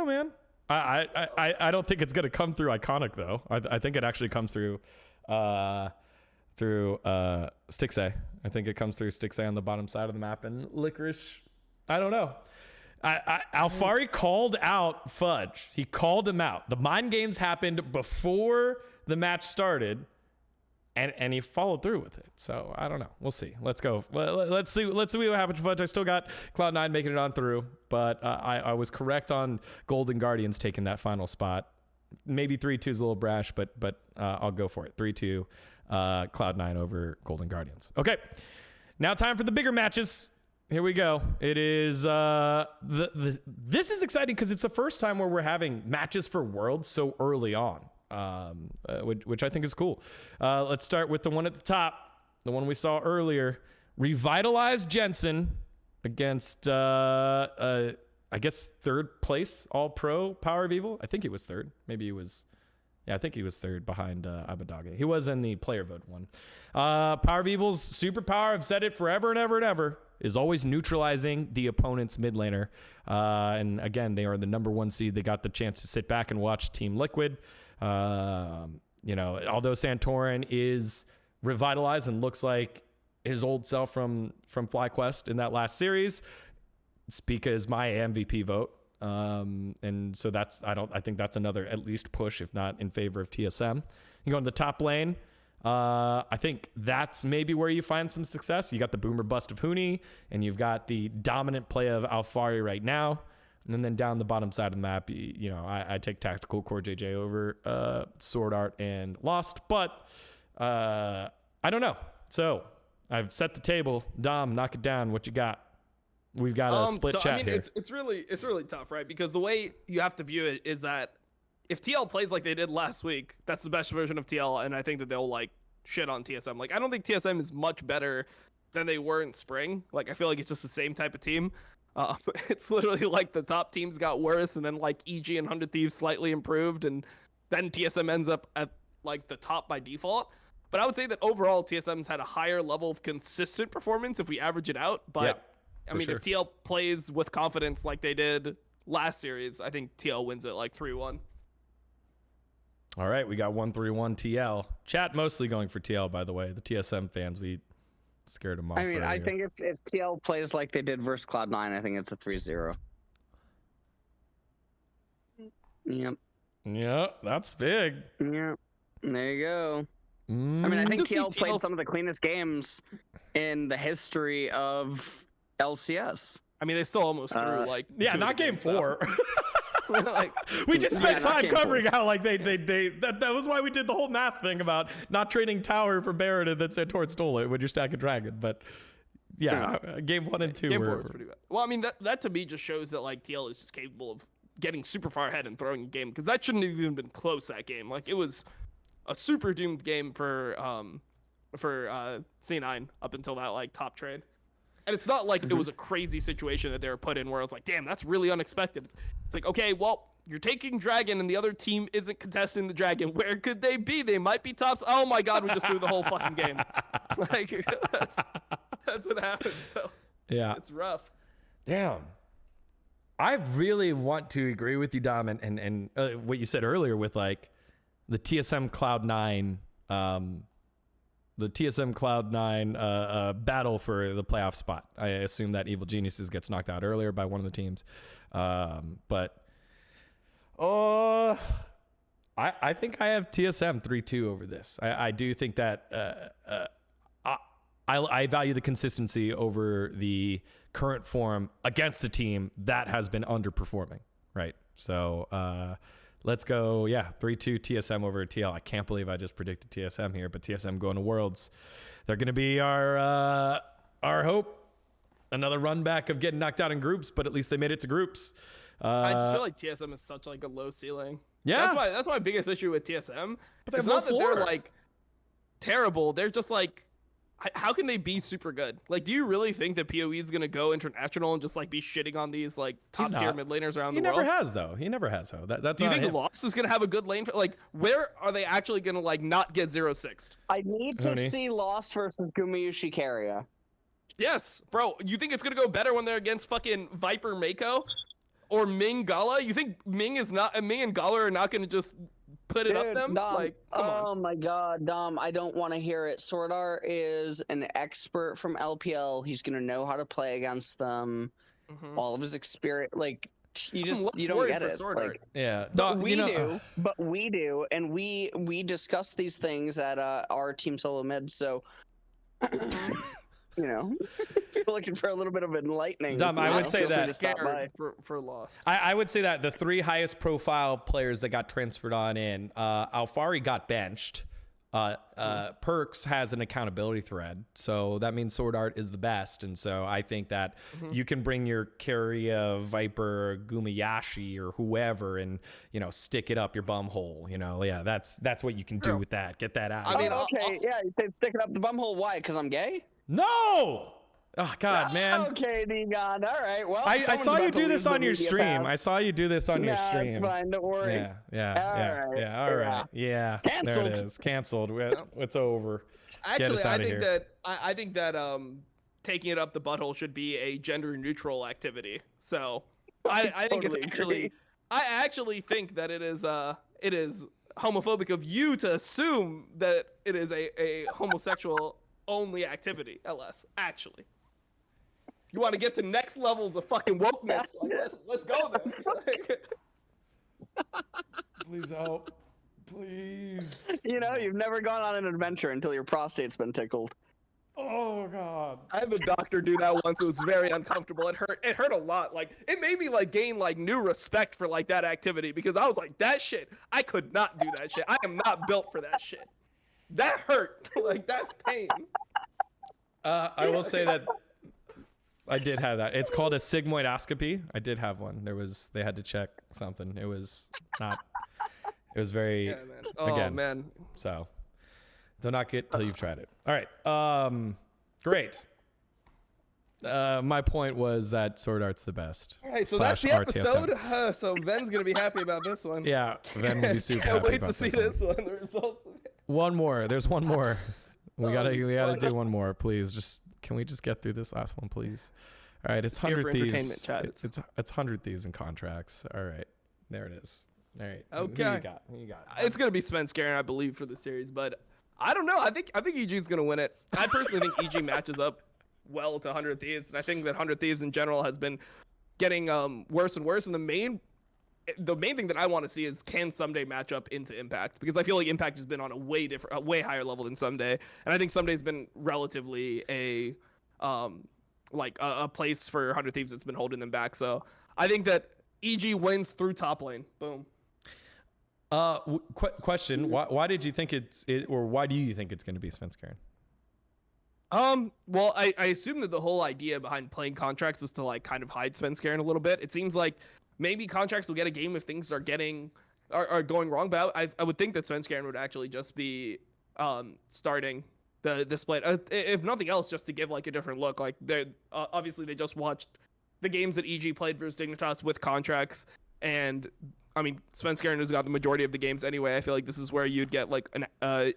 man. I don't think it's gonna come through Iconic though. I think it actually comes through Stixay. I think it comes through Stixay on the bottom side of the map, and Licorice, I don't know. Alfari called out Fudge. He called him out. The mind games happened before the match started, and he followed through with it. So I don't know. We'll see. Let's go. Let's see what happens to Fudge. I still got Cloud9 making it on through, but I was correct on Golden Guardians taking that final spot. Maybe 3-2 is a little brash, but I'll go for it. 3-2, Cloud9 over Golden Guardians. Okay, now time for the bigger matches. Here we go. It is this is exciting because it's the first time where we're having matches for Worlds so early on, which I think is cool. Let's start with the one at the top, the one we saw earlier. Revitalized Jensen against I guess third place All Pro Power of Evil. I think he was third. Maybe he was. Yeah, I think he was third behind Abadage. He was in the player vote one. Power of Evil's superpower, I've said it forever and ever and ever, is always neutralizing the opponent's mid laner. And again, they are the number 1 seed. They got the chance to sit back and watch Team Liquid. Although Santorin is revitalized and looks like his old self from FlyQuest in that last series, Spica is my MVP vote. And so I think that's another at least push, if not in favor of TSM. You go in the top lane, I think that's maybe where you find some success. You got the boomer bust of Huni, and you've got the dominant play of Alfari right now. And then down the bottom side of the map, you know, I take Tactical Core JJ over Sword Art and Lost, but I don't know. So I've set the table. Dom, knock it down. What you got? We've got a split chat here. It's really tough, right? Because the way you have to view it is that if TL plays like they did last week, that's the best version of TL, and I think that they'll like shit on TSM. Like, I don't think TSM is much better than they were in spring. Like, I feel like it's just the same type of team. It's literally like the top teams got worse, and then like EG and 100 Thieves slightly improved, and then TSM ends up at like the top by default. But I would say that overall TSM's had a higher level of consistent performance if we average it out. But yeah, I mean, if TL plays with confidence like they did last series, I think TL wins it like 3-1. All right, we got 1-3-1 TL. Chat mostly going for TL, by the way. The TSM fans, we scared them off. I mean, earlier. I think if TL plays like they did versus Cloud9, I think it's a 3-0. Yep. Yeah, that's big. Yep. There you go. I mean, I think TL played some of the cleanest games in the history of LCS. I mean, they still almost threw like not game 4. Like, we just spent time covering how like that was why we did the whole math thing about not trading tower for Baron and then said Tort stole it when you're stacking dragon. But game 1 and 2 game 4 was pretty bad. Well, I mean, that to me just shows that like TL is just capable of getting super far ahead and throwing a game, because that shouldn't have even been close, that game. Like, it was a super doomed game for C9 up until that like top trade. And it's not like it was a crazy situation that they were put in where I was like, damn, that's really unexpected. It's like, okay, well, you're taking dragon and the other team isn't contesting the dragon. Where could they be? They might be tops. Oh my god, we just threw the whole fucking game. Like, that's what happened. So yeah, it's rough. Damn. I really want to agree with you, Dom, and what you said earlier with like the TSM Cloud9 battle for the playoff spot. I assume that Evil Geniuses gets knocked out earlier by one of the teams. But I think I have TSM 3-2 over this. I do think that I value the consistency over the current form against a team that has been underperforming, right? So let's go, 3-2 TSM over TL. I can't believe I just predicted TSM here, but TSM going to Worlds. They're going to be our hope. Another run back of getting knocked out in groups, but at least they made it to groups. I just feel like TSM is such like a low ceiling. Yeah, that's my biggest issue with TSM. But it's not that they're like terrible. They're just like, how can they be super good? Like, do you really think that PoE is gonna go international and just like be shitting on these like top tier mid laners around the world? He never has though. He never has though. That's. Do you think Lost is gonna have a good lane? Like, where are they actually gonna like not get 0-6'd? I need to see Lost versus Gumayushi Carrier. Yes, bro. You think it's gonna go better when they're against fucking Viper Mako or Ming Gala? You think Ming and Gala are not gonna just put it up them? Dom, like, come on. My god, Dom, I don't want to hear it. Sword Art is an expert from LPL. He's gonna know how to play against them. All of his experience, like you don't get it. Like, yeah, but we do, and we discuss these things at our Team Solo Mid. So. You know, if you're looking for a little bit of enlightening. Dom, I would say that for Lost. I would say that the 3 highest profile players that got transferred on in, Alfari got benched. Perkz has an accountability thread, so that means Sword Art is the best, and so I think that you can bring your Carrier, Viper, Gumayashi, or whoever, and stick it up your bum hole. That's what you can do with that. Get that out. I mean, okay, you said stick it up the bum hole. Why? Because I'm gay? No! Oh, God, man. Okay, dGon. All right. Well, I saw you do this on your stream. I saw you do this on your stream. It's fine. Don't worry. Yeah. All right. Yeah. Canceled. There it is. Canceled. It's over. Actually, I think that taking it up the butthole should be a gender neutral activity. So I think it's actually I actually think that it is homophobic of you to assume that it is a homosexual only activity. LS, actually, you want to get to next levels of fucking wokeness? Like, let's go then. Please help. Please. You know, you've never gone on an adventure until your prostate's been tickled. Oh God. I had the doctor do that once. It was very uncomfortable. It hurt. It hurt a lot. Like it made me like gain like new respect for like that activity because I was like that shit. I could not do that shit. I am not built for that shit. That hurt. Like that's pain. I will say that I did have that. It's called a sigmoidoscopy. I did have one. They had to check something. It was very, Yeah, man. Oh again, man. so do not get till you've tried it. All right. Great. My point was that Sword Art's the best. All right, so slash that's the RTSM. episode. So Ven's gonna be happy about this one. Yeah, Ven will be super Can't happy wait about to see this one. this one. The results of it. One more. There's one more. We gotta fuck. do one more, please. Can we just get through this last one, please? All right, it's Here for 100 entertainment, Thieves. chat. It's 100 Thieves in contracts. All right, there it is. All right. Who Okay. you got? Who you got? It's gonna be Sven Skaren, I believe, for the series, but I don't know. I think EG's gonna win it. I personally think EG matches up well to 100 Thieves, and I think that 100 Thieves in general has been getting worse and worse. And the main thing that I want to see is can Someday match up into Impact, because I feel like Impact has been on a way higher level than Someday, and I think Someday's been relatively a place for 100 Thieves that's been holding them back. So I think that EG wins through top lane. Boom. Question: Why did you think or why do you think it's going to be Sven Skaren? Well, I assume that the whole idea behind playing contracts was to like kind of hide Sven Skaren a little bit. It seems like maybe contracts will get a game if things are going wrong, but I would think that Sven Skaren would actually just be starting the split, if nothing else, just to give like a different look. Like they obviously they just watched the games that EG played versus Dignitas with contracts, and I mean Sven Skaren has got the majority of the games anyway. I feel like this is where you'd get like an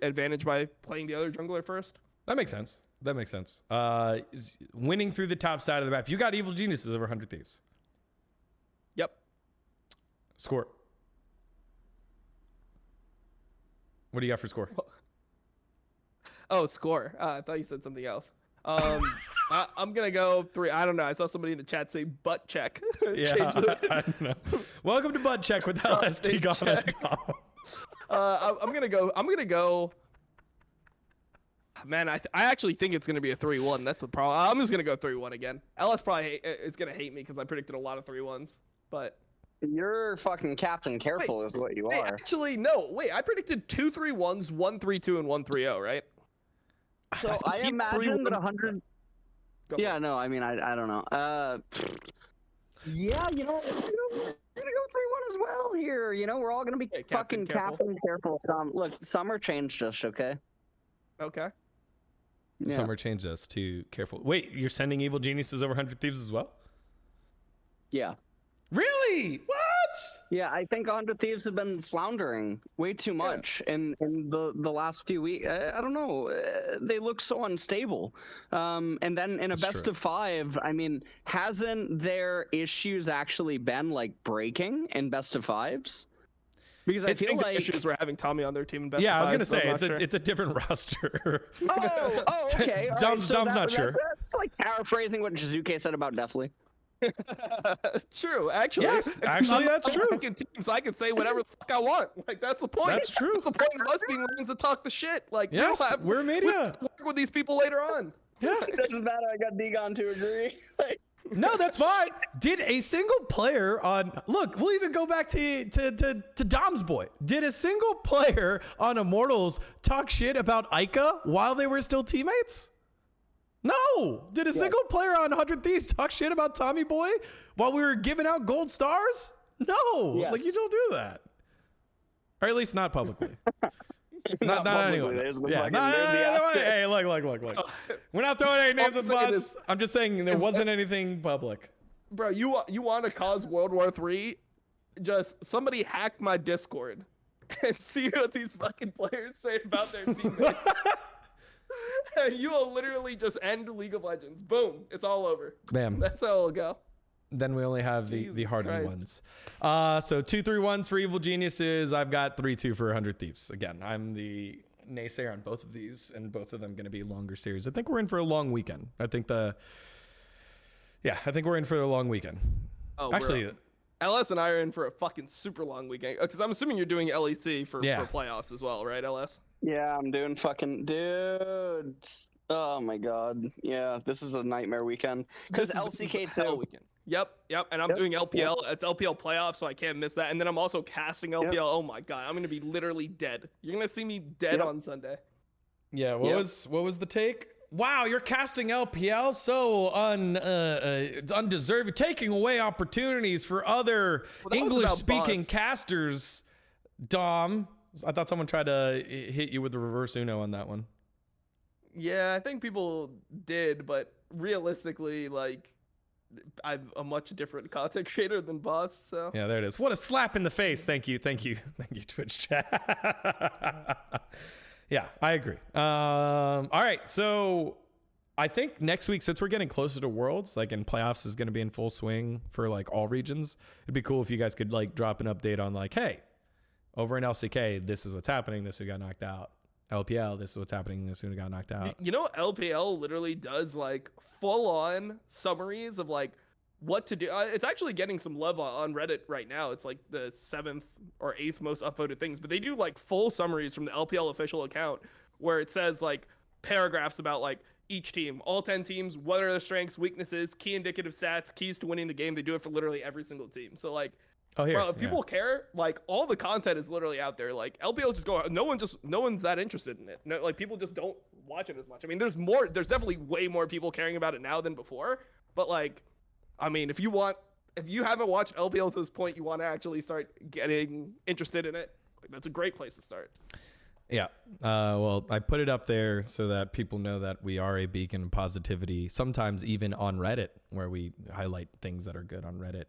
advantage by playing the other jungler first. That makes sense. Winning through the top side of the map. You got Evil Geniuses over 100 Thieves. Yep. Score. What do you got for score? Oh, score. I thought you said something else. I'm gonna go 3. I don't know. I saw somebody in the chat say butt check. Yeah, I know. Welcome to Butt Check with LSD gone on top. I'm gonna go. Man, I actually think it's gonna be a 3-1. That's the problem. I'm just gonna go 3-1 again. LS probably is gonna hate me because I predicted a lot of 3-1s, but You're fucking Captain Careful is what you are. actually no. Wait, I predicted 2 3-1s, 1 3-2, and 1 3-0, right? So I Team imagine that 3-1. 100. Go for Yeah, it. no, I mean, I don't know. Yeah, you know, we're gonna go 3-1 as well here. You know, we're all gonna be Okay, fucking Captain Careful. Look, summer changed us, okay? Okay. Yeah. Summer changed us to careful. Wait, you're sending Evil Geniuses over 100 Thieves as well? Yeah. Really? What? Yeah, I think 100 Thieves have been floundering way too much in the last few weeks. I don't know. They look so unstable. And then in a That's best true. of 5, I mean, hasn't their issues actually been like breaking in best of 5s? Because I feel think the like issues were having Tommy on their team in best Yeah, of I was gonna fives, so I'm say not it's sure. it's a different roster. Oh, okay. All right, Dom's so not sure. That's like paraphrasing what Jiizuke said about Deathly. True, actually. Yes, actually, that's I'm true. a fucking team, so I can say whatever the fuck I want. Like that's the point. That's true. That's the point of us being the ones that talk the shit. Like Yes, we don't have, we're media. we have to work with these people later on. Yeah. It doesn't matter. I got dGon to agree. No, that's fine. Did a single player on look, we'll even go back to Dom's boy. Did a single player on Immortals talk shit about Ica while they were still teammates? No. Did a single player on 100 Thieves talk shit about Tommy Boy while we were giving out gold stars? No. Yes. Like you don't do that. Or at least not publicly. Not publicly, anyone. there's the Yeah. fucking- No, there's the asterisk. hey, look. We're not throwing any names on the saying bus. is- I'm just saying there wasn't anything public. Bro, you want to cause World War III? Just somebody hack my Discord and see what these fucking players say about their teammates. And you will literally just end League of Legends. Boom, it's all over. Bam. That's how it'll go. Then we only have the Jesus hardened Christ. ones. So 2-3-1s for Evil Geniuses. I've got 3-2 for 100 Thieves. Again, I'm the naysayer on both of these, and both of them going to be longer series. I think we're in for a long weekend. I think we're in for a long weekend. Oh, Actually, LS and I are in for a fucking super long weekend. Because I'm assuming you're doing LEC for playoffs as well, right, LS? Yeah, I'm doing fucking dudes. Oh my god. Yeah, this is a nightmare weekend. Because LCK hell too. weekend. Yep. And I'm doing LPL. It's LPL playoffs, so I can't miss that. And then I'm also casting LPL. Oh my god, I'm gonna be literally dead. You're gonna see me dead on Sunday. Yeah. What was the take? Wow, you're casting LPL so undeserved. You're taking away opportunities for other English-speaking casters. Dom, I thought someone tried to hit you with the reverse Uno on that one. Yeah, I think people did, but realistically, like, I'm a much different content creator than Boss. So yeah, there it is. What a slap in the face! Thank you, Twitch chat. Yeah, I agree. All right, so I think next week, since we're getting closer to Worlds, like, and playoffs is going to be in full swing for like all regions, it'd be cool if you guys could like drop an update on like, hey, over in LCK, this is what's happening. This who got knocked out. LPL, this is what's happening. This who got knocked out. You know, LPL literally does like full-on summaries of like what to do. It's actually getting some love on Reddit right now. It's like the 7th or 8th most upvoted things, but they do like full summaries from the LPL official account where it says like paragraphs about like each team, all 10 teams, what are their strengths, weaknesses, key indicative stats, keys to winning the game. They do it for literally every single team. So like, bro, if people care, like all the content is literally out there. Like LPL is just going, no one's that interested in it. No, like people just don't watch it as much. I mean, there's definitely way more people caring about it now than before, but like, I mean, if you haven't watched LPL to this point, you want to actually start getting interested in it, like, that's a great place to start. Yeah. Well, I put it up there so that people know that we are a beacon of positivity, sometimes even on Reddit, where we highlight things that are good on Reddit.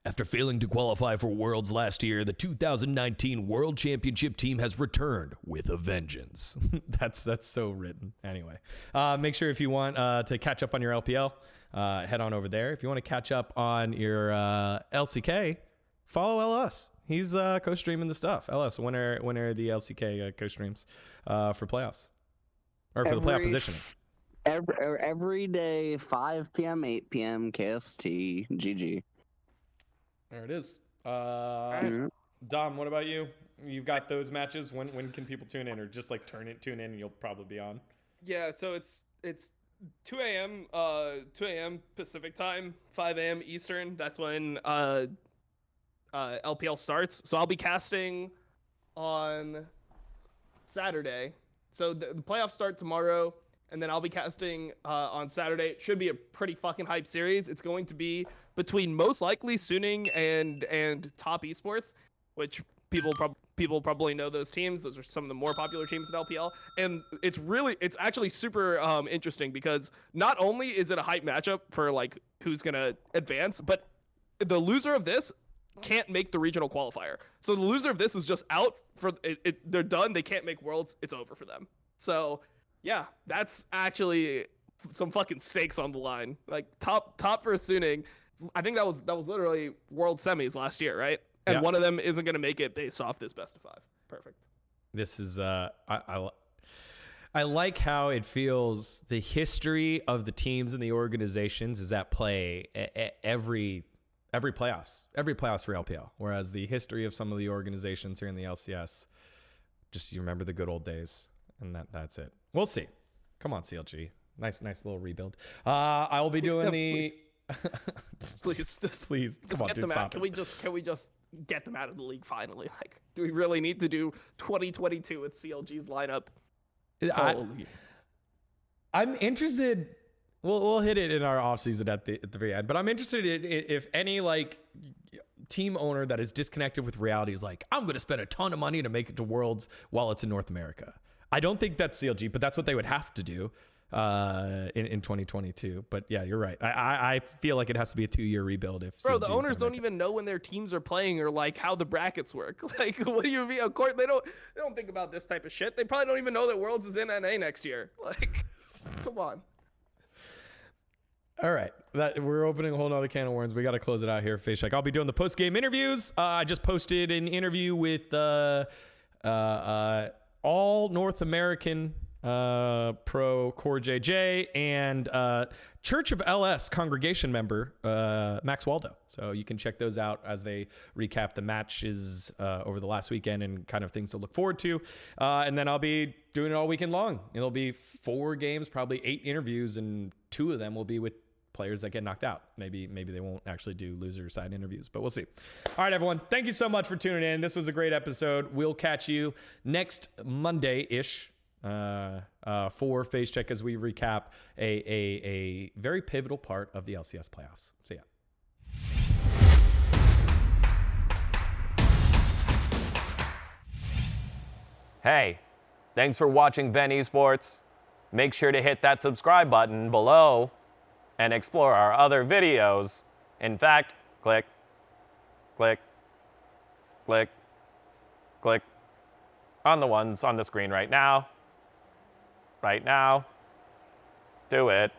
After failing to qualify for Worlds last year, the 2019 World Championship team has returned with a vengeance. That's so written. Anyway, make sure if you want to catch up on your LPL, head on over there. If you want to catch up on your LCK, follow LS. He's co-streaming the stuff. LS, when are the LCK co-streams for playoffs? Or for the playoff positioning? Every day, 5 p.m., 8 p.m., KST, GG. There it is. Dom, what about you? You've got those matches. When can people tune in, or just like tune in and you'll probably be on? Yeah, so it's 2 a.m. Pacific time, 5 a.m. Eastern. That's when LPL starts. So I'll be casting on Saturday. So the playoffs start tomorrow, and then I'll be casting on Saturday. It should be a pretty fucking hype series. It's going to be between most likely Suning and Top Esports, which people probably know those teams. Those are some of the more popular teams in LPL, and it's actually super interesting because not only is it a hype matchup for like who's gonna advance, but the loser of this can't make the regional qualifier. So the loser of this is just out for it. They're done. They can't make Worlds. It's over for them. So yeah, that's actually some fucking stakes on the line. Like top for Suning. I think that was literally World Semis last year, right? And one of them isn't going to make it based off this best of 5. Perfect. This is I like how it feels. The history of the teams and the organizations is at play every playoffs for LPL. Whereas the history of some of the organizations here in the LCS, just you remember the good old days, and that's it. We'll see. Come on, CLG. Nice little rebuild. I will be doing the. Please, come on, dude, stop. Can we just get them out of the league finally? Like, do we really need to do 2022 with CLG's lineup? I'm interested. We'll hit it in our offseason at the very end, but I'm interested in if any like team owner that is disconnected with reality is like, I'm going to spend a ton of money to make it to Worlds while it's in North America. I don't think that's CLG, but that's what they would have to do in 2022. But yeah, you're right. I feel like it has to be a 2-year rebuild. If bro, the owners don't even know when their teams are playing or like how the brackets work. Like, what do you mean? Of course, they don't think about this type of shit. They probably don't even know that Worlds is in NA next year. Like, come on. All right, we're opening a whole nother can of worms. We got to close it out here. Facecheck. I'll be doing the post-game interviews. I just posted an interview with all North American Pro Core JJ, and Church of LS congregation member Max Waldo. So you can check those out as they recap the matches over the last weekend and kind of things to look forward to. And then I'll be doing it all weekend long. It'll be 4 games, probably 8 interviews, and 2 of them will be with players that get knocked out. Maybe they won't actually do loser side interviews, but we'll see. All right, everyone. Thank you so much for tuning in. This was a great episode. We'll catch you next Monday-ish for Facecheck as we recap a very pivotal part of the LCS playoffs. See ya. Hey, thanks for watching VENN Esports. Make sure to hit that subscribe button below and explore our other videos. In fact, click, click, click, click on the ones on the screen right now. Right now. Do it.